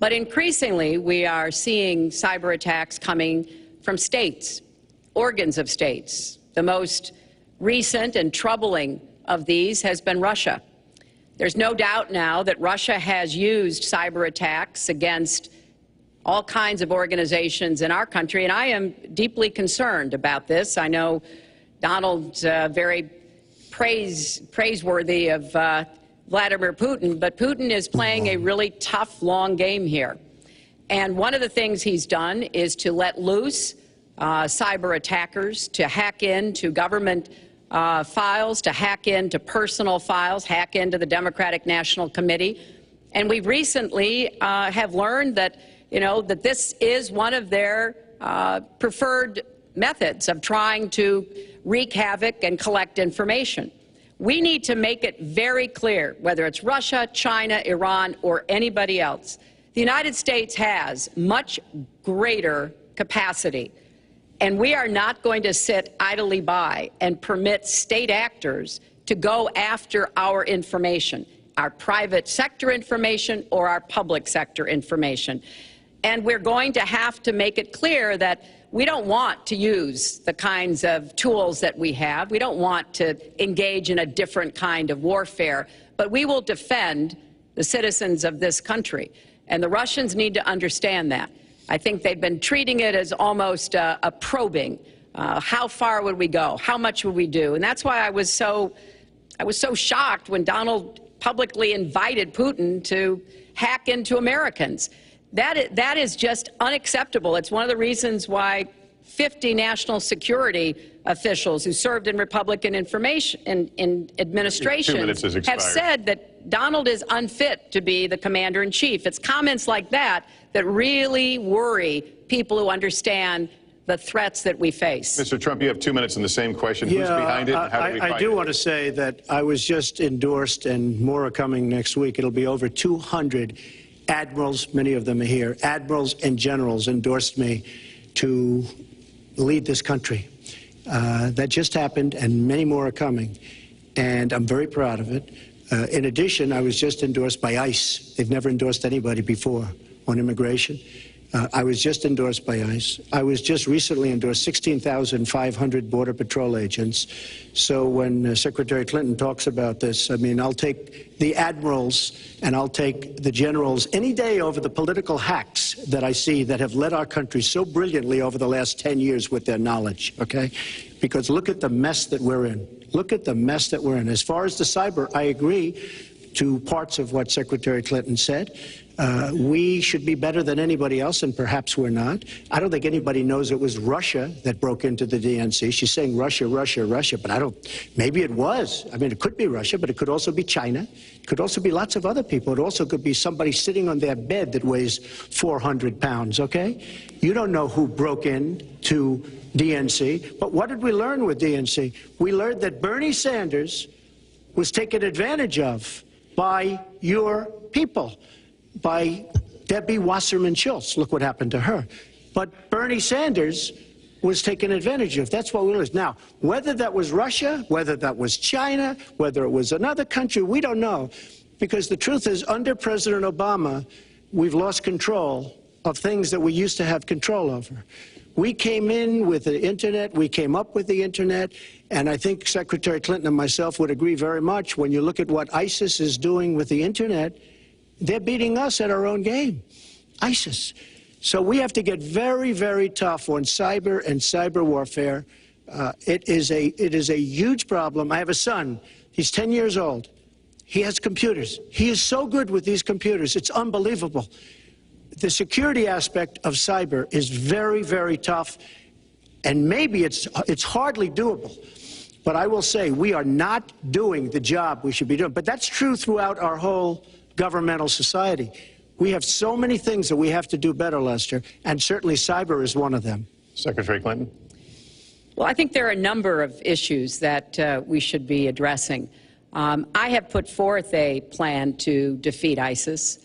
But increasingly, we are seeing cyber attacks coming from states, organs of states. The most recent and troubling of these has been Russia. There's no doubt now that Russia has used cyber attacks against all kinds of organizations in our country, and I am deeply concerned about this. I know Donald's very praiseworthy of Vladimir Putin, but Putin is playing a really tough, long game here. And one of the things he's done is to let loose cyber attackers to hack into government files, to hack into personal files, hack into the Democratic National Committee. And we recently have learned that, that this is one of their preferred methods of trying to wreak havoc and collect information. We need to make it very clear, whether it's Russia, China, Iran, or anybody else, the United States has much greater capacity. And we are not going to sit idly by and permit state actors to go after our information, our private sector information or our public sector information. And we're going to have to make it clear that we don't want to use the kinds of tools that we have. We don't want to engage in a different kind of warfare, but we will defend the citizens of this country. And the Russians need to understand that. I think they've been treating it as almost a probing. How far would we go? How much would we do? And that's why I was so shocked when Donald publicly invited Putin to hack into Americans. That is just unacceptable. It's one of the reasons why 50 national security officials who served in Republican administrations have said that Donald is unfit to be the commander-in-chief. It's comments like that that really worry people who understand the threats that we face. Mr. Trump, you have 2 minutes on the same question. Who's behind it? And how do we fight it? I do want to say that I was just endorsed, and more are coming next week. It'll be over 200 admirals, many of them are here, admirals and generals endorsed me to lead this country. That just happened, and many more are coming, and I'm very proud of it. In addition, I was just endorsed by ICE. They've never endorsed anybody before on immigration. I was just endorsed by ICE. I was just recently endorsed 16,500 Border Patrol agents. So when Secretary Clinton talks about this, I mean, I'll take the admirals and I'll take the generals any day over the political hacks that I see that have led our country so brilliantly over the last 10 years with their knowledge, okay? Because look at the mess that we're in. Look at the mess that we're in. As far as the cyber, I agree to parts of what Secretary Clinton said. We should be better than anybody else, and perhaps we're not. I don't think anybody knows it was Russia that broke into the DNC. She's saying Russia, Russia, Russia, but I don't, maybe it was. I mean, it could be Russia, but it could also be China. It could also be lots of other people. It also could be somebody sitting on their bed that weighs 400 pounds, okay? You don't know who broke in to DNC, but what did we learn with DNC? We learned that Bernie Sanders was taken advantage of by your people, by Debbie Wasserman Schultz. Look what happened to her. But Bernie Sanders was taken advantage of. That's what we learned. Now, whether that was Russia, whether that was China, whether it was another country, we don't know. Because the truth is, under President Obama, we've lost control of things that we used to have control over. We came in with the Internet, we came up with the Internet, and I think Secretary Clinton and myself would agree very much when you look at what ISIS is doing with the Internet. They're beating us at our own game, ISIS. So we have to get very, very tough on cyber and cyber warfare. It is a huge problem. I have a son. He's 10 years old. He has computers. He is so good with these computers. It's unbelievable. The security aspect of cyber is very, very tough, and maybe it's hardly doable. But I will say we are not doing the job we should be doing. But that's true throughout our whole governmental society. We have so many things that we have to do better, Lester, and certainly cyber is one of them. Secretary Clinton? Well, I think there are a number of issues that we should be addressing. I have put forth a plan to defeat ISIS.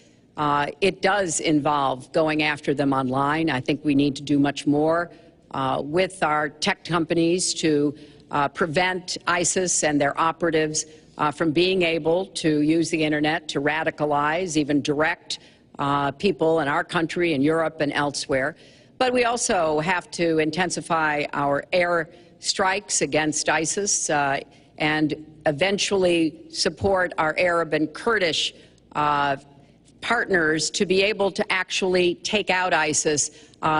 It does involve going after them online. I think we need to do much more with our tech companies to prevent ISIS and their operatives from being able to use the Internet to radicalize, even direct people in our country, in Europe, and elsewhere. But we also have to intensify our air strikes against ISIS and eventually support our Arab and Kurdish partners to be able to actually take out ISIS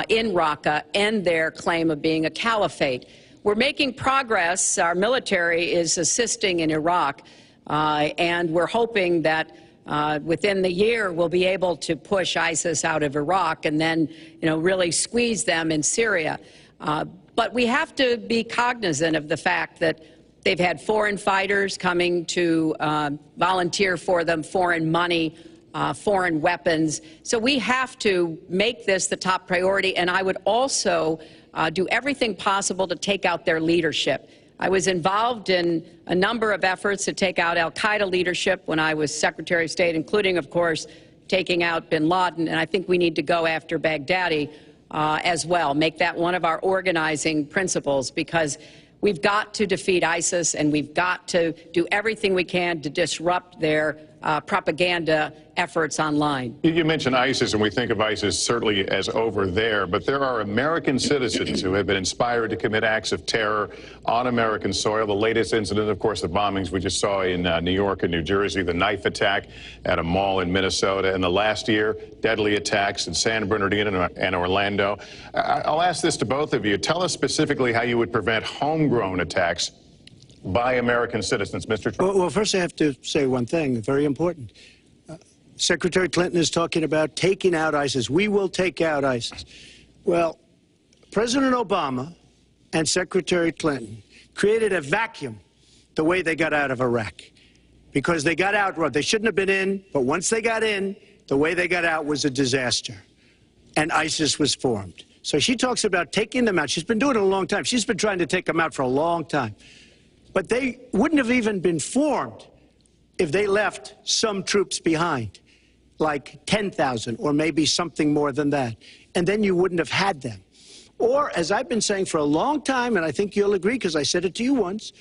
in Raqqa and their claim of being a caliphate. We're making progress. Our military is assisting in Iraq, and we're hoping that within the year we'll be able to push ISIS out of Iraq and then, really squeeze them in Syria. But we have to be cognizant of the fact that they've had foreign fighters coming to volunteer for them, foreign money, foreign weapons. So we have to make this the top priority, and I would also do everything possible to take out their leadership. I was involved in a number of efforts to take out al-Qaeda leadership when I was Secretary of State, including, of course, taking out bin Laden, and I think we need to go after Baghdadi as well, make that one of our organizing principles, because we've got to defeat ISIS, and we've got to do everything we can to disrupt their propaganda efforts online. You mentioned ISIS, and we think of ISIS certainly as over there, but there are American citizens who have been inspired to commit acts of terror on American soil. The latest incident, of course, the bombings we just saw in New York and New Jersey, the knife attack at a mall in Minnesota, and the last year, deadly attacks in San Bernardino and Orlando. I'll ask this to both of you. Tell us specifically how you would prevent homegrown attacks by American citizens, Mr. Trump. Well, first I have to say one thing, very important. Secretary Clinton is talking about taking out ISIS. We will take out ISIS. Well, President Obama and Secretary Clinton created a vacuum the way they got out of Iraq. Because they got out, they shouldn't have been in, but once they got in, the way they got out was a disaster. And ISIS was formed. So she talks about taking them out. She's been doing it a long time. She's been trying to take them out for a long time. But they wouldn't have even been formed if they left some troops behind, like 10,000 or maybe something more than that. And then you wouldn't have had them. Or, as I've been saying for a long time, and I think you'll agree because I said it to you once,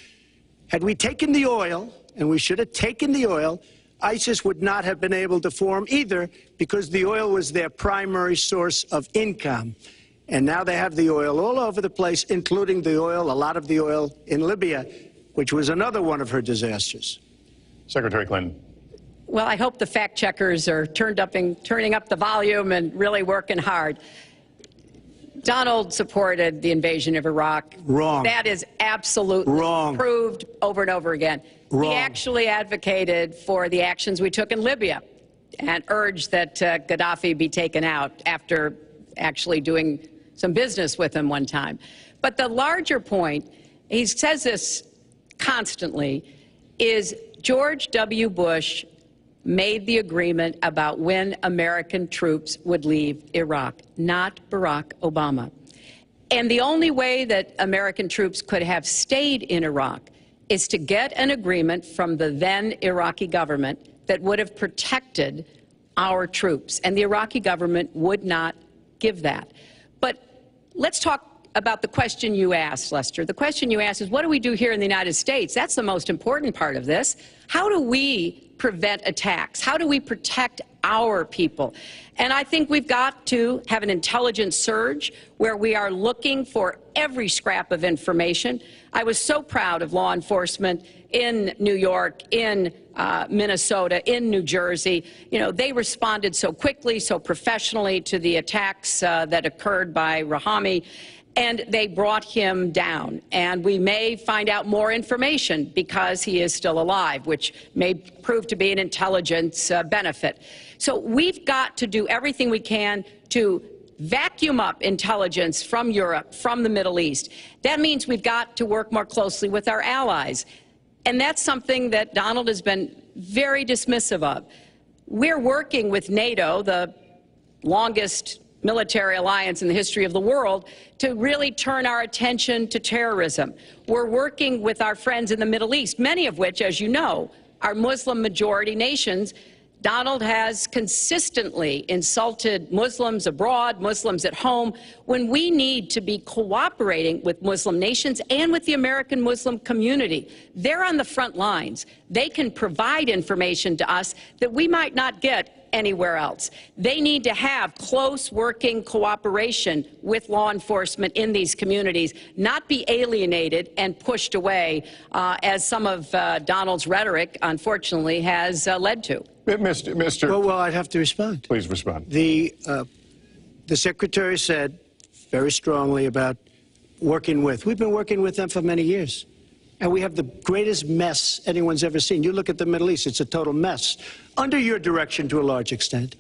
had we taken the oil, and we should have taken the oil, ISIS would not have been able to form either because the oil was their primary source of income. And now they have the oil all over the place, including the oil, a lot of the oil in Libya, which was another one of her disasters. Secretary Clinton. Well, I hope the fact checkers are turning up the volume and really working hard. Donald supported the invasion of Iraq. Wrong. That is absolutely wrong. Proved over and over again. Wrong. He actually advocated for the actions we took in Libya and urged that Gaddafi be taken out after actually doing some business with him one time. But the larger point, he says this constantly, is George W. Bush made the agreement about when American troops would leave Iraq, not Barack Obama. And the only way that American troops could have stayed in Iraq is to get an agreement from the then Iraqi government that would have protected our troops. And the Iraqi government would not give that. But let's talk about the question you asked, Lester. The question you asked is, what do we do here in the United States? That's the most important part of this. How do we prevent attacks? How do we protect our people? And I think we've got to have an intelligence surge where we are looking for every scrap of information. I was so proud of law enforcement in New York, in Minnesota, in New Jersey. You know, they responded so quickly, so professionally to the attacks that occurred by Rahami. And they brought him down. And we may find out more information because he is still alive, which may prove to be an intelligence benefit. So we've got to do everything we can to vacuum up intelligence from Europe, from the Middle East. That means we've got to work more closely with our allies. And that's something that Donald has been very dismissive of. We're working with NATO, the longest military alliance in the history of the world, to really turn our attention to terrorism. We're working with our friends in the Middle East, many of which, as you know, are Muslim-majority nations. Donald has consistently insulted Muslims abroad, Muslims at home, when we need to be cooperating with Muslim nations and with the American Muslim community. They're on the front lines. They can provide information to us that we might not get anywhere else. They need to have close working cooperation with law enforcement in these communities, not be alienated and pushed away, as some of Donald's rhetoric, unfortunately, has led to. Mr. Well, I'd have to respond. Please respond. The Secretary said very strongly about working with. We've been working with them for many years. And we have the greatest mess anyone's ever seen. You look at the Middle East, it's a total mess. Under your direction to a large extent.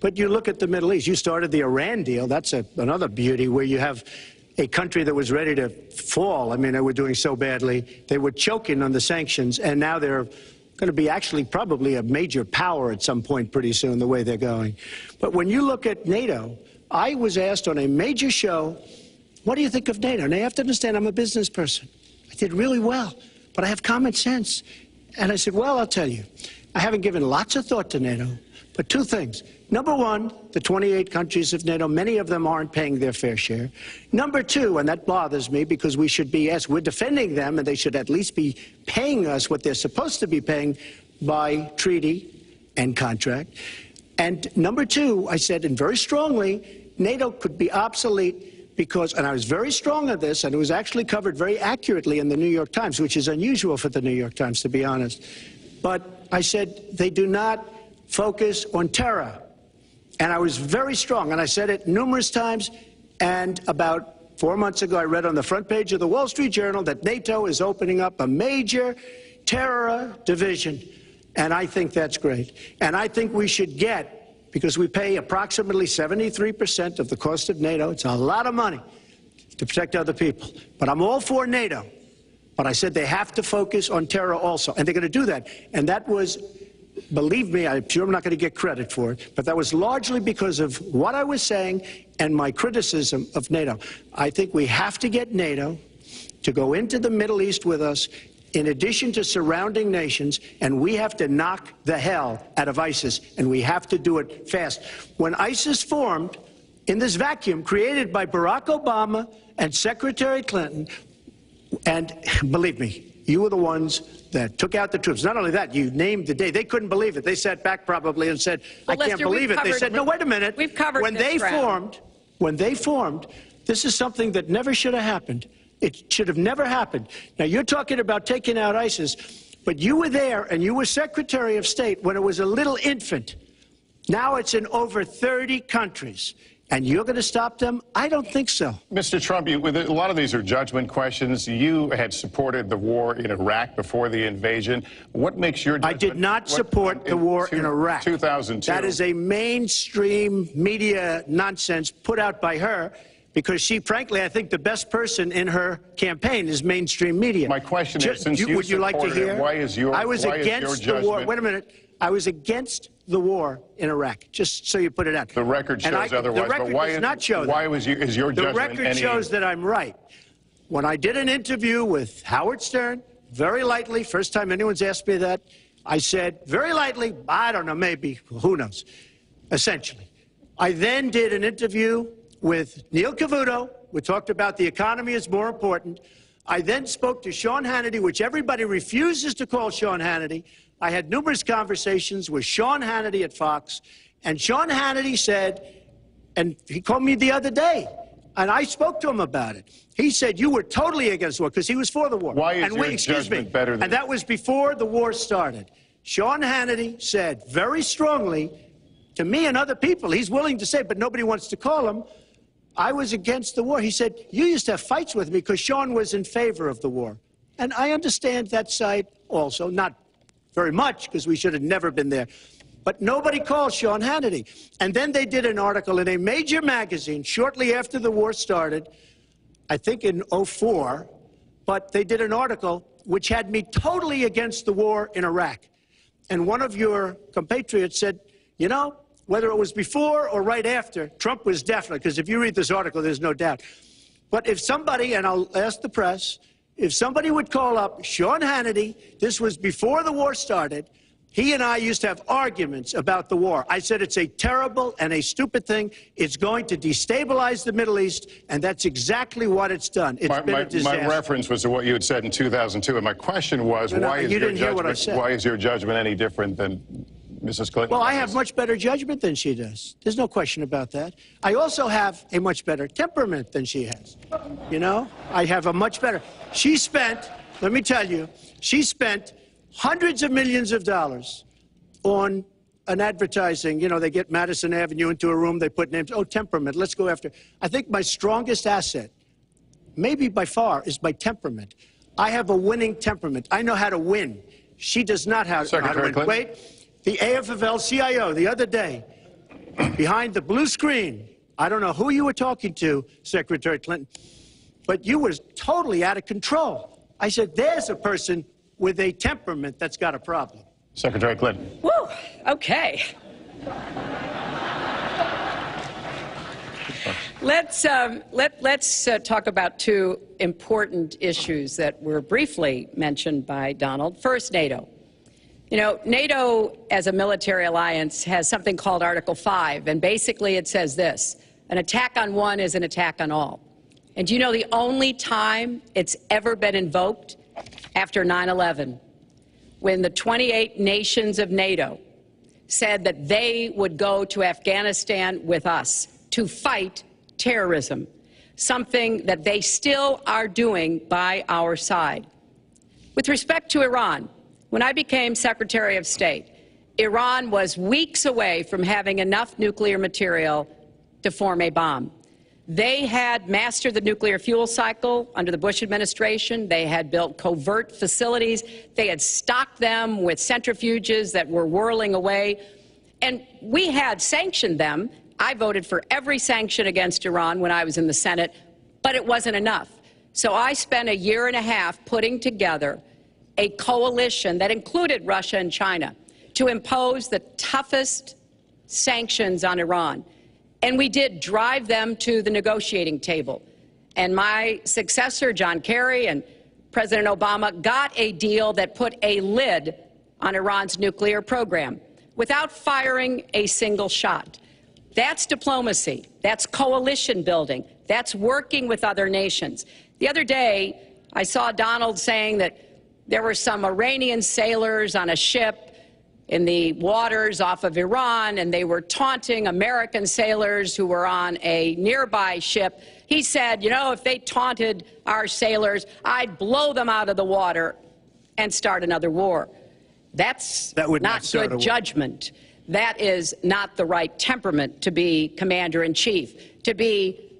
But you look at the Middle East, you started the Iran deal. That's another beauty, where you have a country that was ready to fall. I mean, they were doing so badly. They were choking on the sanctions, and now they're going to be actually probably a major power at some point pretty soon, the way they're going. But when you look at NATO, I was asked on a major show, what do you think of NATO? Now, you have to understand, I'm a business person. I did really well, but I have common sense. And I said, well, I'll tell you, I haven't given lots of thought to NATO, but two things. Number one, the 28 countries of NATO, many of them aren't paying their fair share. Number two, and that bothers me because we should be, yes, we're defending them, and they should at least be paying us what they're supposed to be paying by treaty and contract. And number two, I said, and very strongly, NATO could be obsolete because, and I was very strong on this, and it was actually covered very accurately in the New York Times, which is unusual for the New York Times, to be honest. But I said they do not focus on terror. And I was very strong, and I said it numerous times. And about 4 months ago, I read on the front page of the Wall Street Journal that NATO is opening up a major terror division. And I think that's great. And I think we should get, because we pay approximately 73% of the cost of NATO. It's a lot of money to protect other people. But I'm all for NATO. But I said they have to focus on terror also. And they're going to do that. And that was, believe me, I'm sure I'm not going to get credit for it, but that was largely because of what I was saying and my criticism of NATO. I think we have to get NATO to go into the Middle East with us, in addition to surrounding nations, and we have to knock the hell out of ISIS, and we have to do it fast. When ISIS formed in this vacuum created by Barack Obama and Secretary Clinton, and believe me, You were the ones that took out the troops. Not only that, you named the day. They couldn't believe it. They sat back probably and said, well, I can't believe it. They said, no, wait a minute. We've covered when this round. When they formed, this is something that never should have happened. It should have never happened. Now, you're talking about taking out ISIS, but you were there and you were Secretary of State when it was a little infant. Now it's in over 30 countries. And you're going to stop them? I don't think so. Mr. Trump, a lot of these are judgment questions. You had supported the war in Iraq before the invasion. What makes your judgment? I did not support the war in Iraq. 2002. That is a mainstream media nonsense put out by her because she, frankly, I think the best person in her campaign is mainstream media. My question is, since you would you like to hear? Why is your I was against the war. Wait a minute. I was against the war in Iraq, just so you put it out. The record shows otherwise. The record does not show that. Why is your judgment? The record shows that I'm right. When I did an interview with Howard Stern, very lightly, first time anyone's asked me that, I said, very lightly, I don't know, maybe, who knows, essentially. I then did an interview with Neil Cavuto. We talked about the economy is more important. I then spoke to Sean Hannity, which everybody refuses to call Sean Hannity. I had numerous conversations with Sean Hannity at Fox, and Sean Hannity said, and he called me the other day, and I spoke to him about it. He said, you were totally against the war, because he was for the war. Why is your judgment better than... And that was before the war started. Sean Hannity said very strongly to me and other people, he's willing to say, but nobody wants to call him, I was against the war. He said, you used to have fights with me because Sean was in favor of the war. And I understand that side also, not very much, because we should have never been there. But nobody called Sean Hannity. And then they did an article in a major magazine shortly after the war started, I think in '04, but they did an article which had me totally against the war in Iraq. And one of your compatriots said, you know, whether it was before or right after, Trump was definitely, because if you read this article, there's no doubt. But if somebody, and I'll ask the press, if somebody would call up Sean Hannity, this was before the war started, he and I used to have arguments about the war. I said it's a terrible and a stupid thing. It's going to destabilize the Middle East, and that's exactly what it's done. It's been a disaster. My reference was to what you had said in 2002, and my question was, why is your judgment any different than Mrs. Clinton? Well, I have much better judgment than she does. There's no question about that. I also have a much better temperament than she has. You know, I have a much better. She spent, let me tell you, she spent hundreds of millions of dollars on an advertising. You know, they get Madison Avenue into a room, they put names. Oh, temperament, let's go after. I think my strongest asset, maybe by far, is my temperament. I have a winning temperament. I know how to win. She does not know how to win. Wait. The AFL-CIO the other day, behind the blue screen, I don't know who you were talking to, Secretary Clinton, but you were totally out of control. I said, there's a person with a temperament that's got a problem. Secretary Clinton. Woo, okay. Let's talk about two important issues that were briefly mentioned by Donald. First, NATO. You know, NATO, as a military alliance, has something called Article 5, and basically it says this: an attack on one is an attack on all. And do you know the only time it's ever been invoked? After 9/11, when the 28 nations of NATO said that they would go to Afghanistan with us to fight terrorism, something that they still are doing by our side. With respect to Iran, when I became Secretary of State, Iran was weeks away from having enough nuclear material to form a bomb. They had mastered the nuclear fuel cycle under the Bush administration. They had built covert facilities. They had stocked them with centrifuges that were whirling away. And we had sanctioned them. I voted for every sanction against Iran when I was in the Senate, but it wasn't enough. So I spent a year and a half putting together a coalition that included Russia and China to impose the toughest sanctions on Iran. And we did drive them to the negotiating table. And my successor, John Kerry, and President Obama got a deal that put a lid on Iran's nuclear program without firing a single shot. That's diplomacy. That's coalition building. That's working with other nations. The other day, I saw Donald saying that there were some Iranian sailors on a ship in the waters off of Iran, and they were taunting American sailors who were on a nearby ship. He said, you know, if they taunted our sailors, I'd blow them out of the water and start another war. That would not good judgment. That is not the right temperament to be commander-in-chief, to be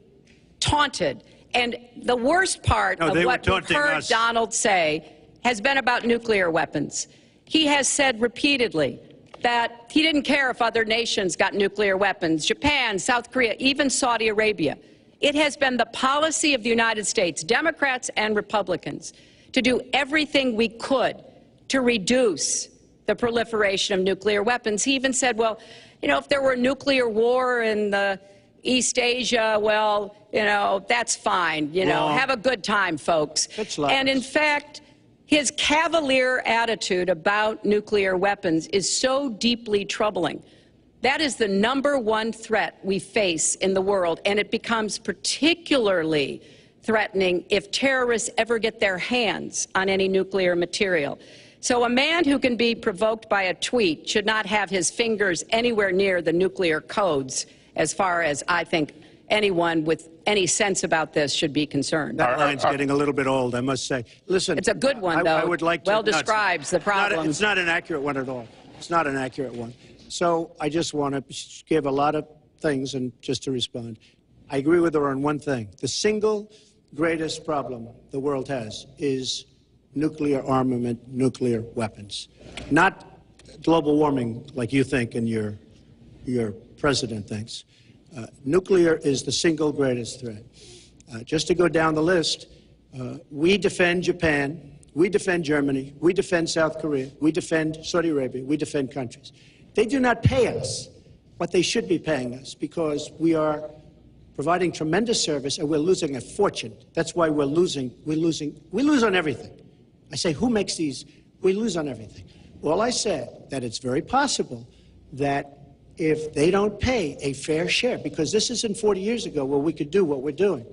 taunted. And the worst part of what we've heard Donald say has been about nuclear weapons. He has said repeatedly that he didn't care if other nations got nuclear weapons, Japan, South Korea, even Saudi Arabia. It has been the policy of the United States, Democrats and Republicans, to do everything we could to reduce the proliferation of nuclear weapons. He even said, well, you know, if there were a nuclear war in the East Asia, well, you know, that's fine. You know, have a good time, folks. And in fact, his cavalier attitude about nuclear weapons is so deeply troubling. That is the #1 threat we face in the world, and it becomes particularly threatening if terrorists ever get their hands on any nuclear material. So a man who can be provoked by a tweet should not have his fingers anywhere near the nuclear codes, as far as I think anyone with any sense about this should be concerned. That line's getting a little bit old, I must say. Listen, it's a good one, though. I would like to, well describes the problem. It's not an accurate one at all. It's not an accurate one. So I just want to give a lot of things and just to respond. I agree with her on one thing. The single greatest problem the world has is nuclear armament, nuclear weapons. Not global warming like you think and your president thinks. Nuclear is the single greatest threat. Just to go down the list, we defend Japan, we defend Germany, we defend South Korea, we defend Saudi Arabia, we defend countries. They do not pay us what they should be paying us because we are providing tremendous service and we're losing a fortune. That's why we're losing. We lose on everything. I say, who makes these? We lose on everything. Well, I said that it's very possible that if they don't pay a fair share, because this isn't 40 years ago where we could do what we're doing.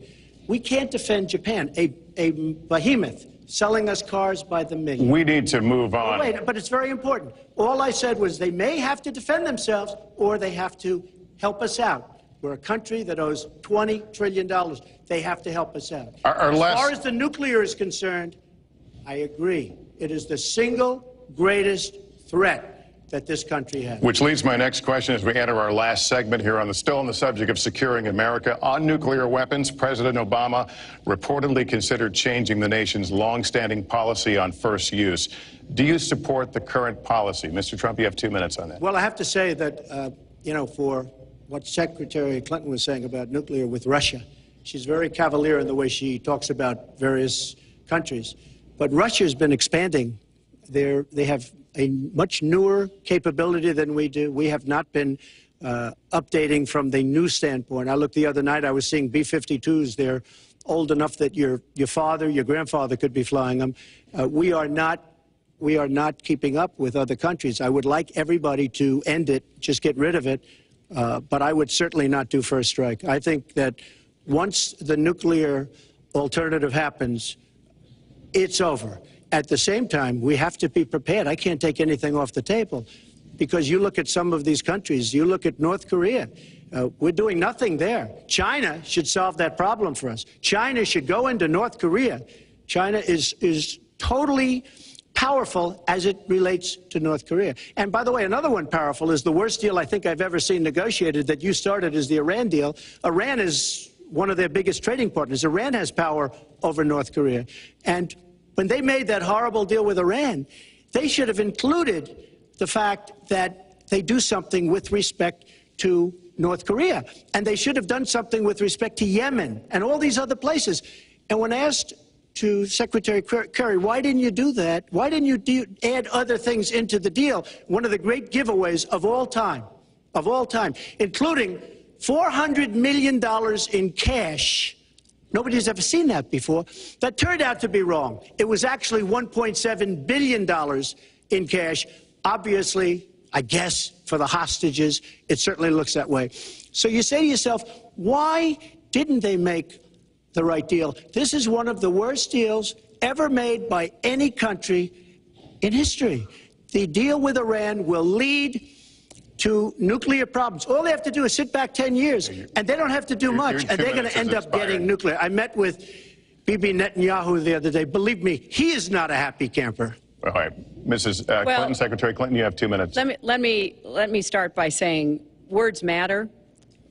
We can't defend Japan, a behemoth selling us cars by the million. We need to move on. Wait, but it's very important. All I said was they may have to defend themselves or they have to help us out. We're a country that owes $20 trillion. They have to help us out. As far as the nuclear is concerned, I agree. It is the single greatest threat that this country has. Which leads my next question as we enter our last segment here still on the subject of securing America. On nuclear weapons, President Obama reportedly considered changing the nation's longstanding policy on first use. Do you support the current policy? Mr. Trump, you have 2 minutes on that. Well, I have to say that, you know, for what Secretary Clinton was saying about nuclear with Russia, she's very cavalier in the way she talks about various countries. But Russia's been expanding. They have a much newer capability than we do. We have not been updating from the new standpoint. I looked the other night, I was seeing B-52s. They're old enough that your father, your grandfather could be flying them. We are not keeping up with other countries. I would like everybody to end it, just get rid of it, but I would certainly not do first strike. I think that once the nuclear alternative happens, it's over. At the same time, we have to be prepared. I can't take anything off the table because you look at some of these countries. You look at North Korea. We're doing nothing there. China should solve that problem for us. China should go into North Korea. China is totally powerful as it relates to North Korea. And by the way, another one powerful is the worst deal I think I've ever seen negotiated that you started is the Iran deal. Iran is one of their biggest trading partners. Iran has power over North Korea. And when they made that horrible deal with Iran, they should have included the fact that they do something with respect to North Korea. And they should have done something with respect to Yemen and all these other places. And when asked to Secretary Kerry, why didn't you do that? Why didn't you add other things into the deal? One of the great giveaways of all time, including $400 million in cash. Nobody's ever seen that before. That turned out to be wrong. It was actually $1.7 billion in cash. Obviously, I guess, for the hostages, it certainly looks that way. So you say to yourself, why didn't they make the right deal? This is one of the worst deals ever made by any country in history. The deal with Iran will lead to nuclear problems. All they have to do is sit back 10 years, and they don't have to do much, and they're going to end up getting nuclear. I met with Bibi Netanyahu the other day. Believe me, he is not a happy camper. All right, Mrs. Clinton, Secretary Clinton, you have 2 minutes. Let me start by saying words matter.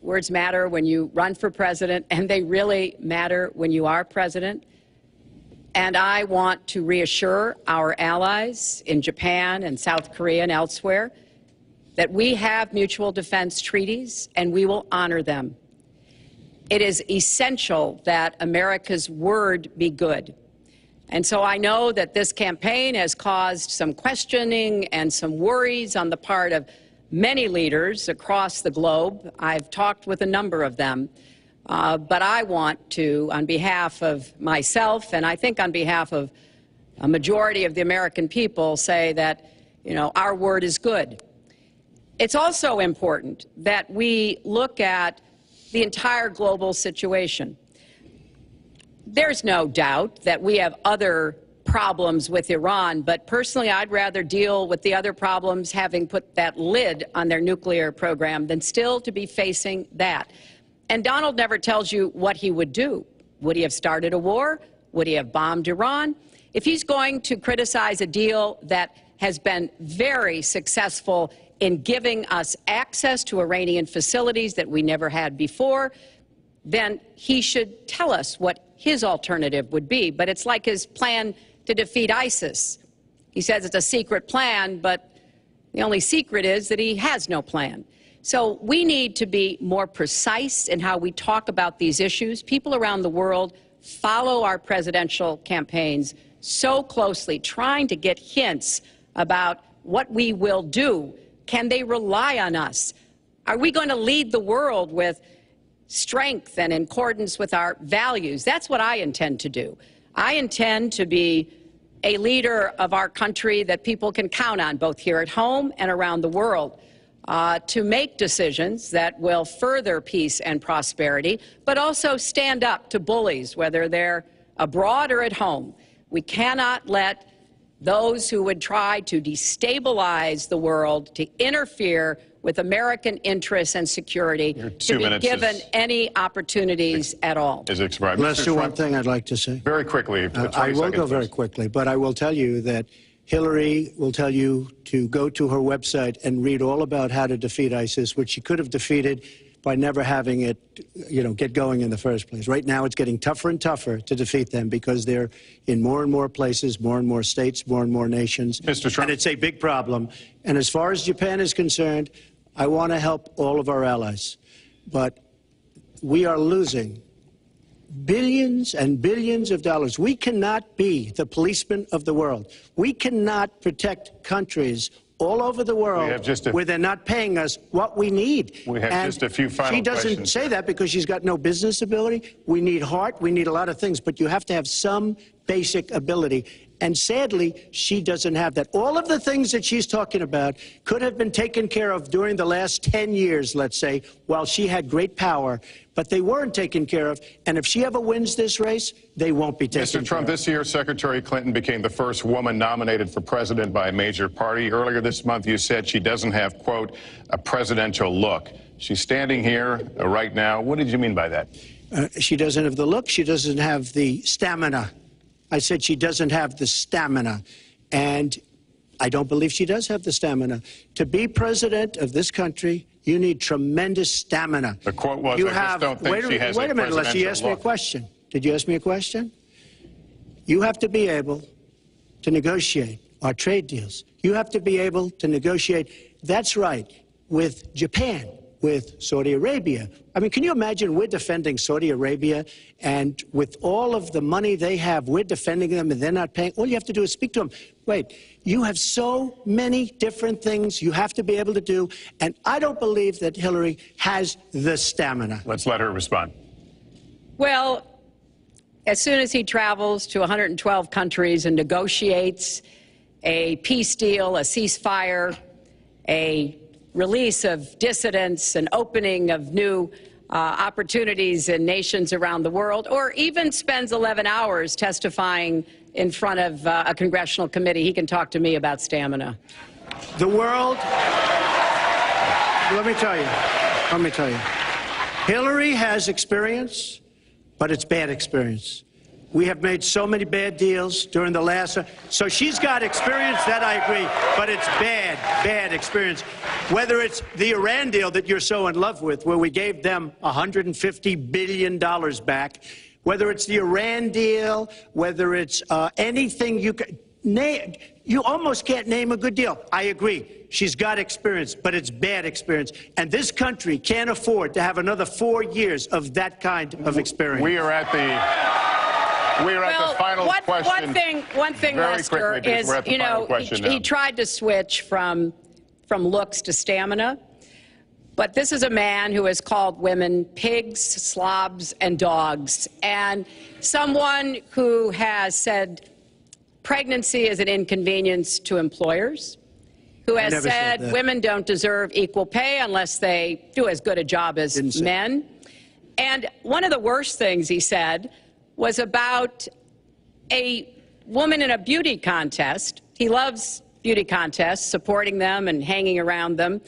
Words matter when you run for president, and they really matter when you are president. And I want to reassure our allies in Japan and South Korea and elsewhere that we have mutual defense treaties, and we will honor them. It is essential that America's word be good. And so I know that this campaign has caused some questioning and some worries on the part of many leaders across the globe. I've talked with a number of them. But I want to, on behalf of myself, and I think on behalf of a majority of the American people, say that, our word is good. It's also important that we look at the entire global situation. There's no doubt that we have other problems with Iran, but personally I'd rather deal with the other problems having put that lid on their nuclear program than still to be facing that. And Donald never tells you what he would do. Would he have started a war? Would he have bombed Iran? If he's going to criticize a deal that has been very successful in giving us access to Iranian facilities that we never had before, then he should tell us what his alternative would be. But it's like his plan to defeat ISIS. He says it's a secret plan, but the only secret is that he has no plan. So we need to be more precise in how we talk about these issues. People around the world follow our presidential campaigns so closely, trying to get hints about what we will do. Can they rely on us? Are we going to lead the world with strength and in accordance with our values? That's what I intend to do. I intend to be a leader of our country that people can count on, both here at home and around the world, to make decisions that will further peace and prosperity, but also stand up to bullies, whether they're abroad or at home. We cannot let those who would try to destabilize the world, to interfere with American interests and security, to be given any opportunities at all. Lester, one thing I'd like to say. Very quickly. I will go very quickly, but I will tell you that Hillary will tell you to go to her website and read all about how to defeat ISIS, which she could have defeated by never having it, get going in the first place. Right now, it's getting tougher and tougher to defeat them because they're in more and more places, more and more states, more and more nations. Mr. Trump. And it's a big problem. And as far as Japan is concerned, I want to help all of our allies. But we are losing billions and billions of dollars. We cannot be the policeman of the world. We cannot protect countries all over the world where they're not paying us what we need. We have just a few final questions. She doesn't say that because she's got no business ability. We need heart. We need a lot of things. But you have to have some basic ability. And sadly, she doesn't have that. All of the things that she's talking about could have been taken care of during the last 10 years, let's say, while she had great power. But they weren't taken care of. And if she ever wins this race, they won't be taken care of. Mr. Trump, this year, Secretary Clinton became the first woman nominated for president by a major party. Earlier this month, you said she doesn't have, quote, a presidential look. She's standing here right now. What did you mean by that? She doesn't have the look. She doesn't have the stamina. I said she doesn't have the stamina. And I don't believe she does have the stamina. To be president of this country, you need tremendous stamina. The quote was, I just don't think she has a presidential look. Wait a minute, Leslie, you asked me a question. Did you ask me a question? You have to be able to negotiate our trade deals. You have to be able to negotiate, that's right, with Japan, with Saudi Arabia. I mean, can you imagine we're defending Saudi Arabia, and with all of the money they have, we're defending them and they're not paying? All you have to do is speak to them. Wait, you have so many different things you have to be able to do, and I don't believe that Hillary has the stamina. Let's let her respond. Well, as soon as he travels to 112 countries and negotiates a peace deal, a ceasefire, a release of dissidents, an opening of new opportunities in nations around the world, or even spends 11 hours testifying in front of a congressional committee, he can talk to me about stamina. The world, let me tell you, Hillary has experience, but it's bad experience. We have made so many bad deals during the last, so she's got experience, that I agree, but it's bad experience. Whether it's the Iran deal that you're so in love with, where we gave them $150 billion back, whether it's the Iran deal, whether it's anything you can name, you almost can't name a good deal. I agree. She's got experience, but it's bad experience. And this country can't afford to have another 4 years of that kind of experience. We are at the final question. One thing, Lester, is, you know, he tried to switch from looks to stamina. But this is a man who has called women pigs, slobs, and dogs, and someone who has said pregnancy is an inconvenience to employers, who has said women don't deserve equal pay unless they do as good a job as men. And one of the worst things he said was about a woman in a beauty contest. He loves beauty contests, supporting them and hanging around them.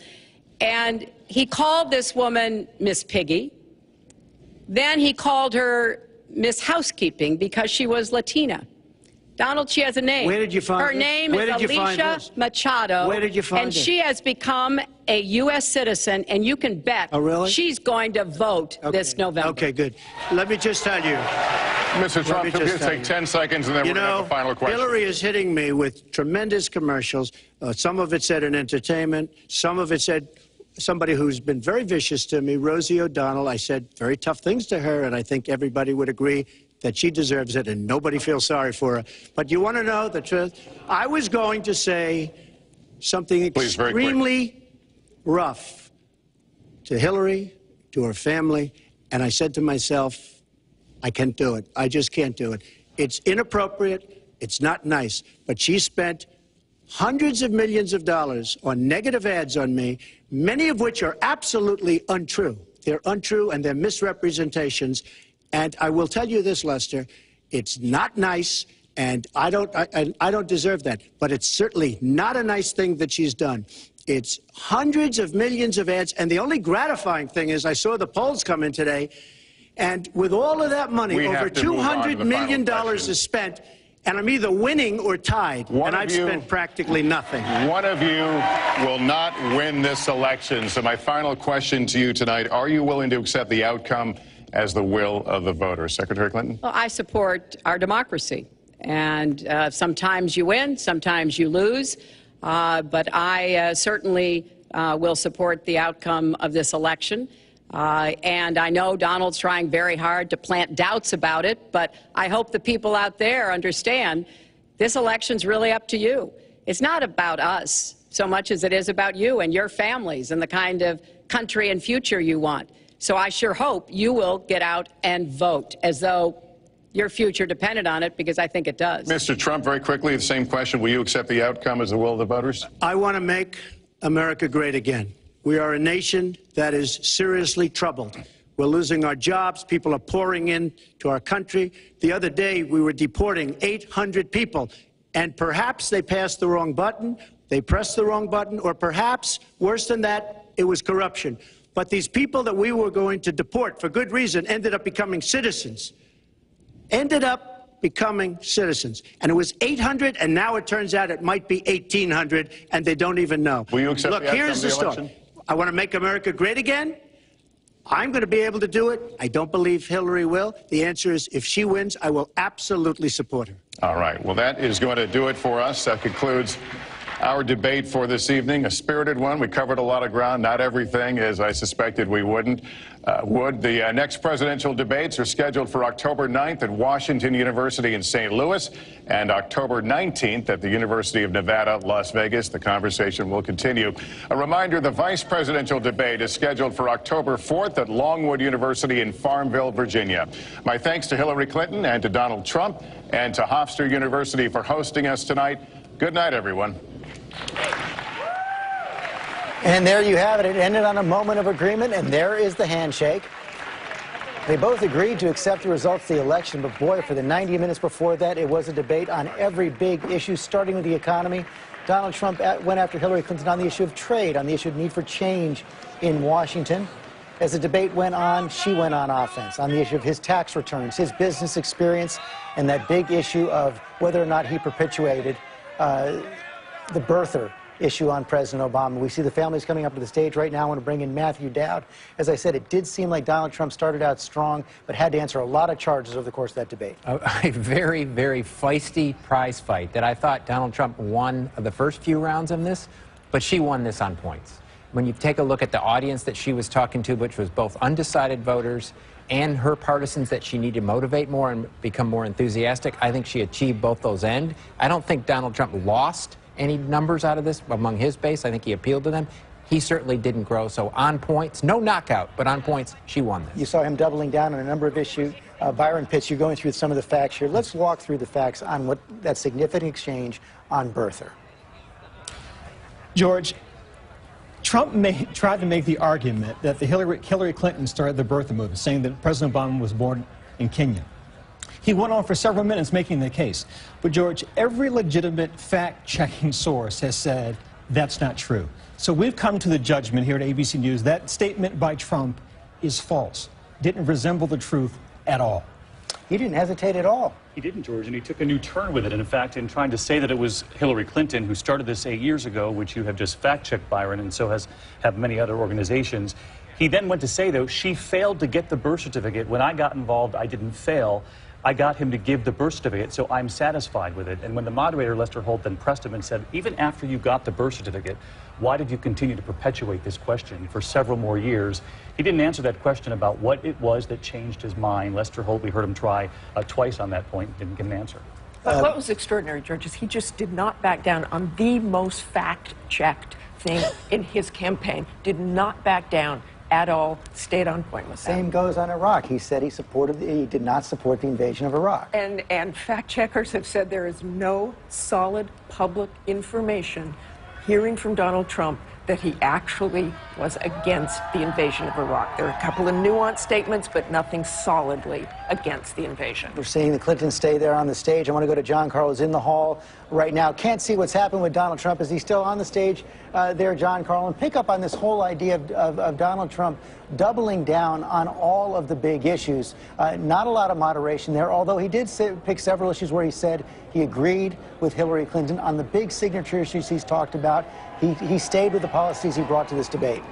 And he called this woman Miss Piggy. Then he called her Miss Housekeeping because she was Latina. Donald, she has a name. Where did you find her name is Alicia Machado. Where did you find and her? she has become a U.S. citizen, and you can bet she's going to vote this November. Okay, good. Let me just tell you. Mr. Trump, just take 10 seconds, and then we're going to have the final question. Hillary is hitting me with tremendous commercials. Some of it said in entertainment. Some of it said somebody who's been very vicious to me, Rosie O'Donnell. I said very tough things to her, and I think everybody would agree that she deserves it, and nobody feels sorry for her. But you want to know the truth? I was going to say something extremely rough to Hillary, to her family, and I said to myself, I can't do it. I just can't do it. It's inappropriate. It's not nice. But she spent hundreds of millions of dollars on negative ads on me, many of which are absolutely untrue. They're untrue and they're misrepresentations. And I will tell you this, Lester, it's not nice, and I don't deserve that. But it's certainly not a nice thing that she's done. It's hundreds of millions of ads, and the only gratifying thing is I saw the polls come in today, and with all of that money, over $200 million is spent, and I'm either winning or tied, and I've spent practically nothing. One of you will not win this election. So my final question to you tonight, are you willing to accept the outcome as the will of the voters? Secretary Clinton? Well, I support our democracy. And sometimes you win, sometimes you lose. But I certainly will support the outcome of this election. And I know Donald's trying very hard to plant doubts about it, but I hope the people out there understand this election's really up to you. It's not about us so much as it is about you and your families and the kind of country and future you want. So I sure hope you will get out and vote as though your future depended on it, because I think it does. Mr. Trump, very quickly, the same question. Will you accept the outcome as the will of the voters? I want to make America great again. We are a nation that is seriously troubled. We're losing our jobs. People are pouring into our country. The other day, we were deporting 800 people, and perhaps they passed the wrong button, they pressed the wrong button, or perhaps, worse than that, it was corruption. But these people that we were going to deport for good reason ended up becoming citizens. And it was 800, and now it turns out it might be 1,800, and they don't even know. Will you accept Look, the outcome here's of the the story. I want to make America great again. I'm going to be able to do it. I don't believe Hillary will. The answer is, if she wins, I will absolutely support her. All right. Well, that is going to do it for us. That concludes our debate for this evening. A spirited one. We covered a lot of ground. Not everything, as I suspected we would. The next presidential debates are scheduled for October 9th at Washington University in St. Louis and October 19th at the University of Nevada, Las Vegas. The conversation will continue. A reminder, the vice presidential debate is scheduled for October 4th at Longwood University in Farmville, Virginia. My thanks to Hillary Clinton and to Donald Trump and to Hofstra University for hosting us tonight. Good night, everyone. And there you have it. It ended on a moment of agreement, and there is the handshake. They both agreed to accept the results of the election, but boy, for the 90 minutes before that, it was a debate on every big issue, starting with the economy. Donald Trump went after Hillary Clinton on the issue of trade, on the issue of need for change in Washington. As the debate went on, she went on offense on the issue of his tax returns, his business experience, and that big issue of whether or not he perpetuated the birther issue on President Obama. We see the families coming up to the stage right now. I want to bring in Matthew Dowd. As I said, it did seem like Donald Trump started out strong, but had to answer a lot of charges over the course of that debate. A very, very feisty prize fight that I thought Donald Trump won the first few rounds of this, but she won this on points. When you take a look at the audience that she was talking to, which was both undecided voters and her partisans that she needed to motivate more and become more enthusiastic, I think she achieved both those ends. I don't think Donald Trump lost any numbers out of this among his base. I think he appealed to them. He certainly didn't grow. So on points, no knockout, but on points, she won this. You saw him doubling down on a number of issues. Byron Pitts, you're going through some of the facts here. Let's walk through the facts on what that significant exchange on birther. George, Trump tried to make the argument that Hillary Clinton started the birther movement, saying that President Obama was born in Kenya. He went on for several minutes making the case. But, George, every legitimate fact-checking source has said that's not true. So we've come to the judgment here at ABC News that statement by Trump is false. Didn't resemble the truth at all. He didn't hesitate at all. He didn't, George, and he took a new turn with it. And in fact, in trying to say that it was Hillary Clinton who started this 8 years ago, which you have just fact-checked, Byron, and so have many other organizations, he then went to say, though, she failed to get the birth certificate. When I got involved, I didn't fail. I got him to give the birth certificate, so I'm satisfied with it. And when the moderator, Lester Holt, then pressed him and said, even after you got the birth certificate, why did you continue to perpetuate this question for several more years? He didn't answer that question about what it was that changed his mind. Lester Holt, we heard him try twice on that point, didn't get an answer. But what was extraordinary, George, is he just did not back down on the most fact-checked thing in his campaign, did not back down at all, stayed on point with that. Same goes on Iraq. He said he did not support the invasion of Iraq. And fact checkers have said there is no solid public information hearing from Donald Trump that he actually was against the invasion of Iraq. There are a couple of nuanced statements, but nothing solidly against the invasion. We're seeing the Clintons stay there on the stage. I want to go to John Carlos in the hall right now. Can't see what's happened with Donald Trump. Is he still on the stage there, John Carlos? And pick up on this whole idea of Donald Trump doubling down on all of the big issues. Not a lot of moderation there, although he did pick several issues where he said he agreed with Hillary Clinton on the big signature issues he's talked about. He stayed with the policies he brought to this debate.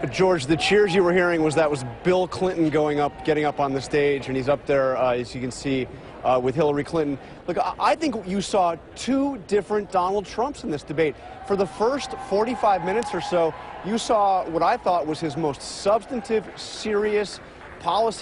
But George, the cheers you were hearing was Bill Clinton getting up on the stage, and he's up there, as you can see, with Hillary Clinton. Look, I think you saw two different Donald Trumps in this debate. For the first 45 minutes or so, you saw what I thought was his most substantive, serious policy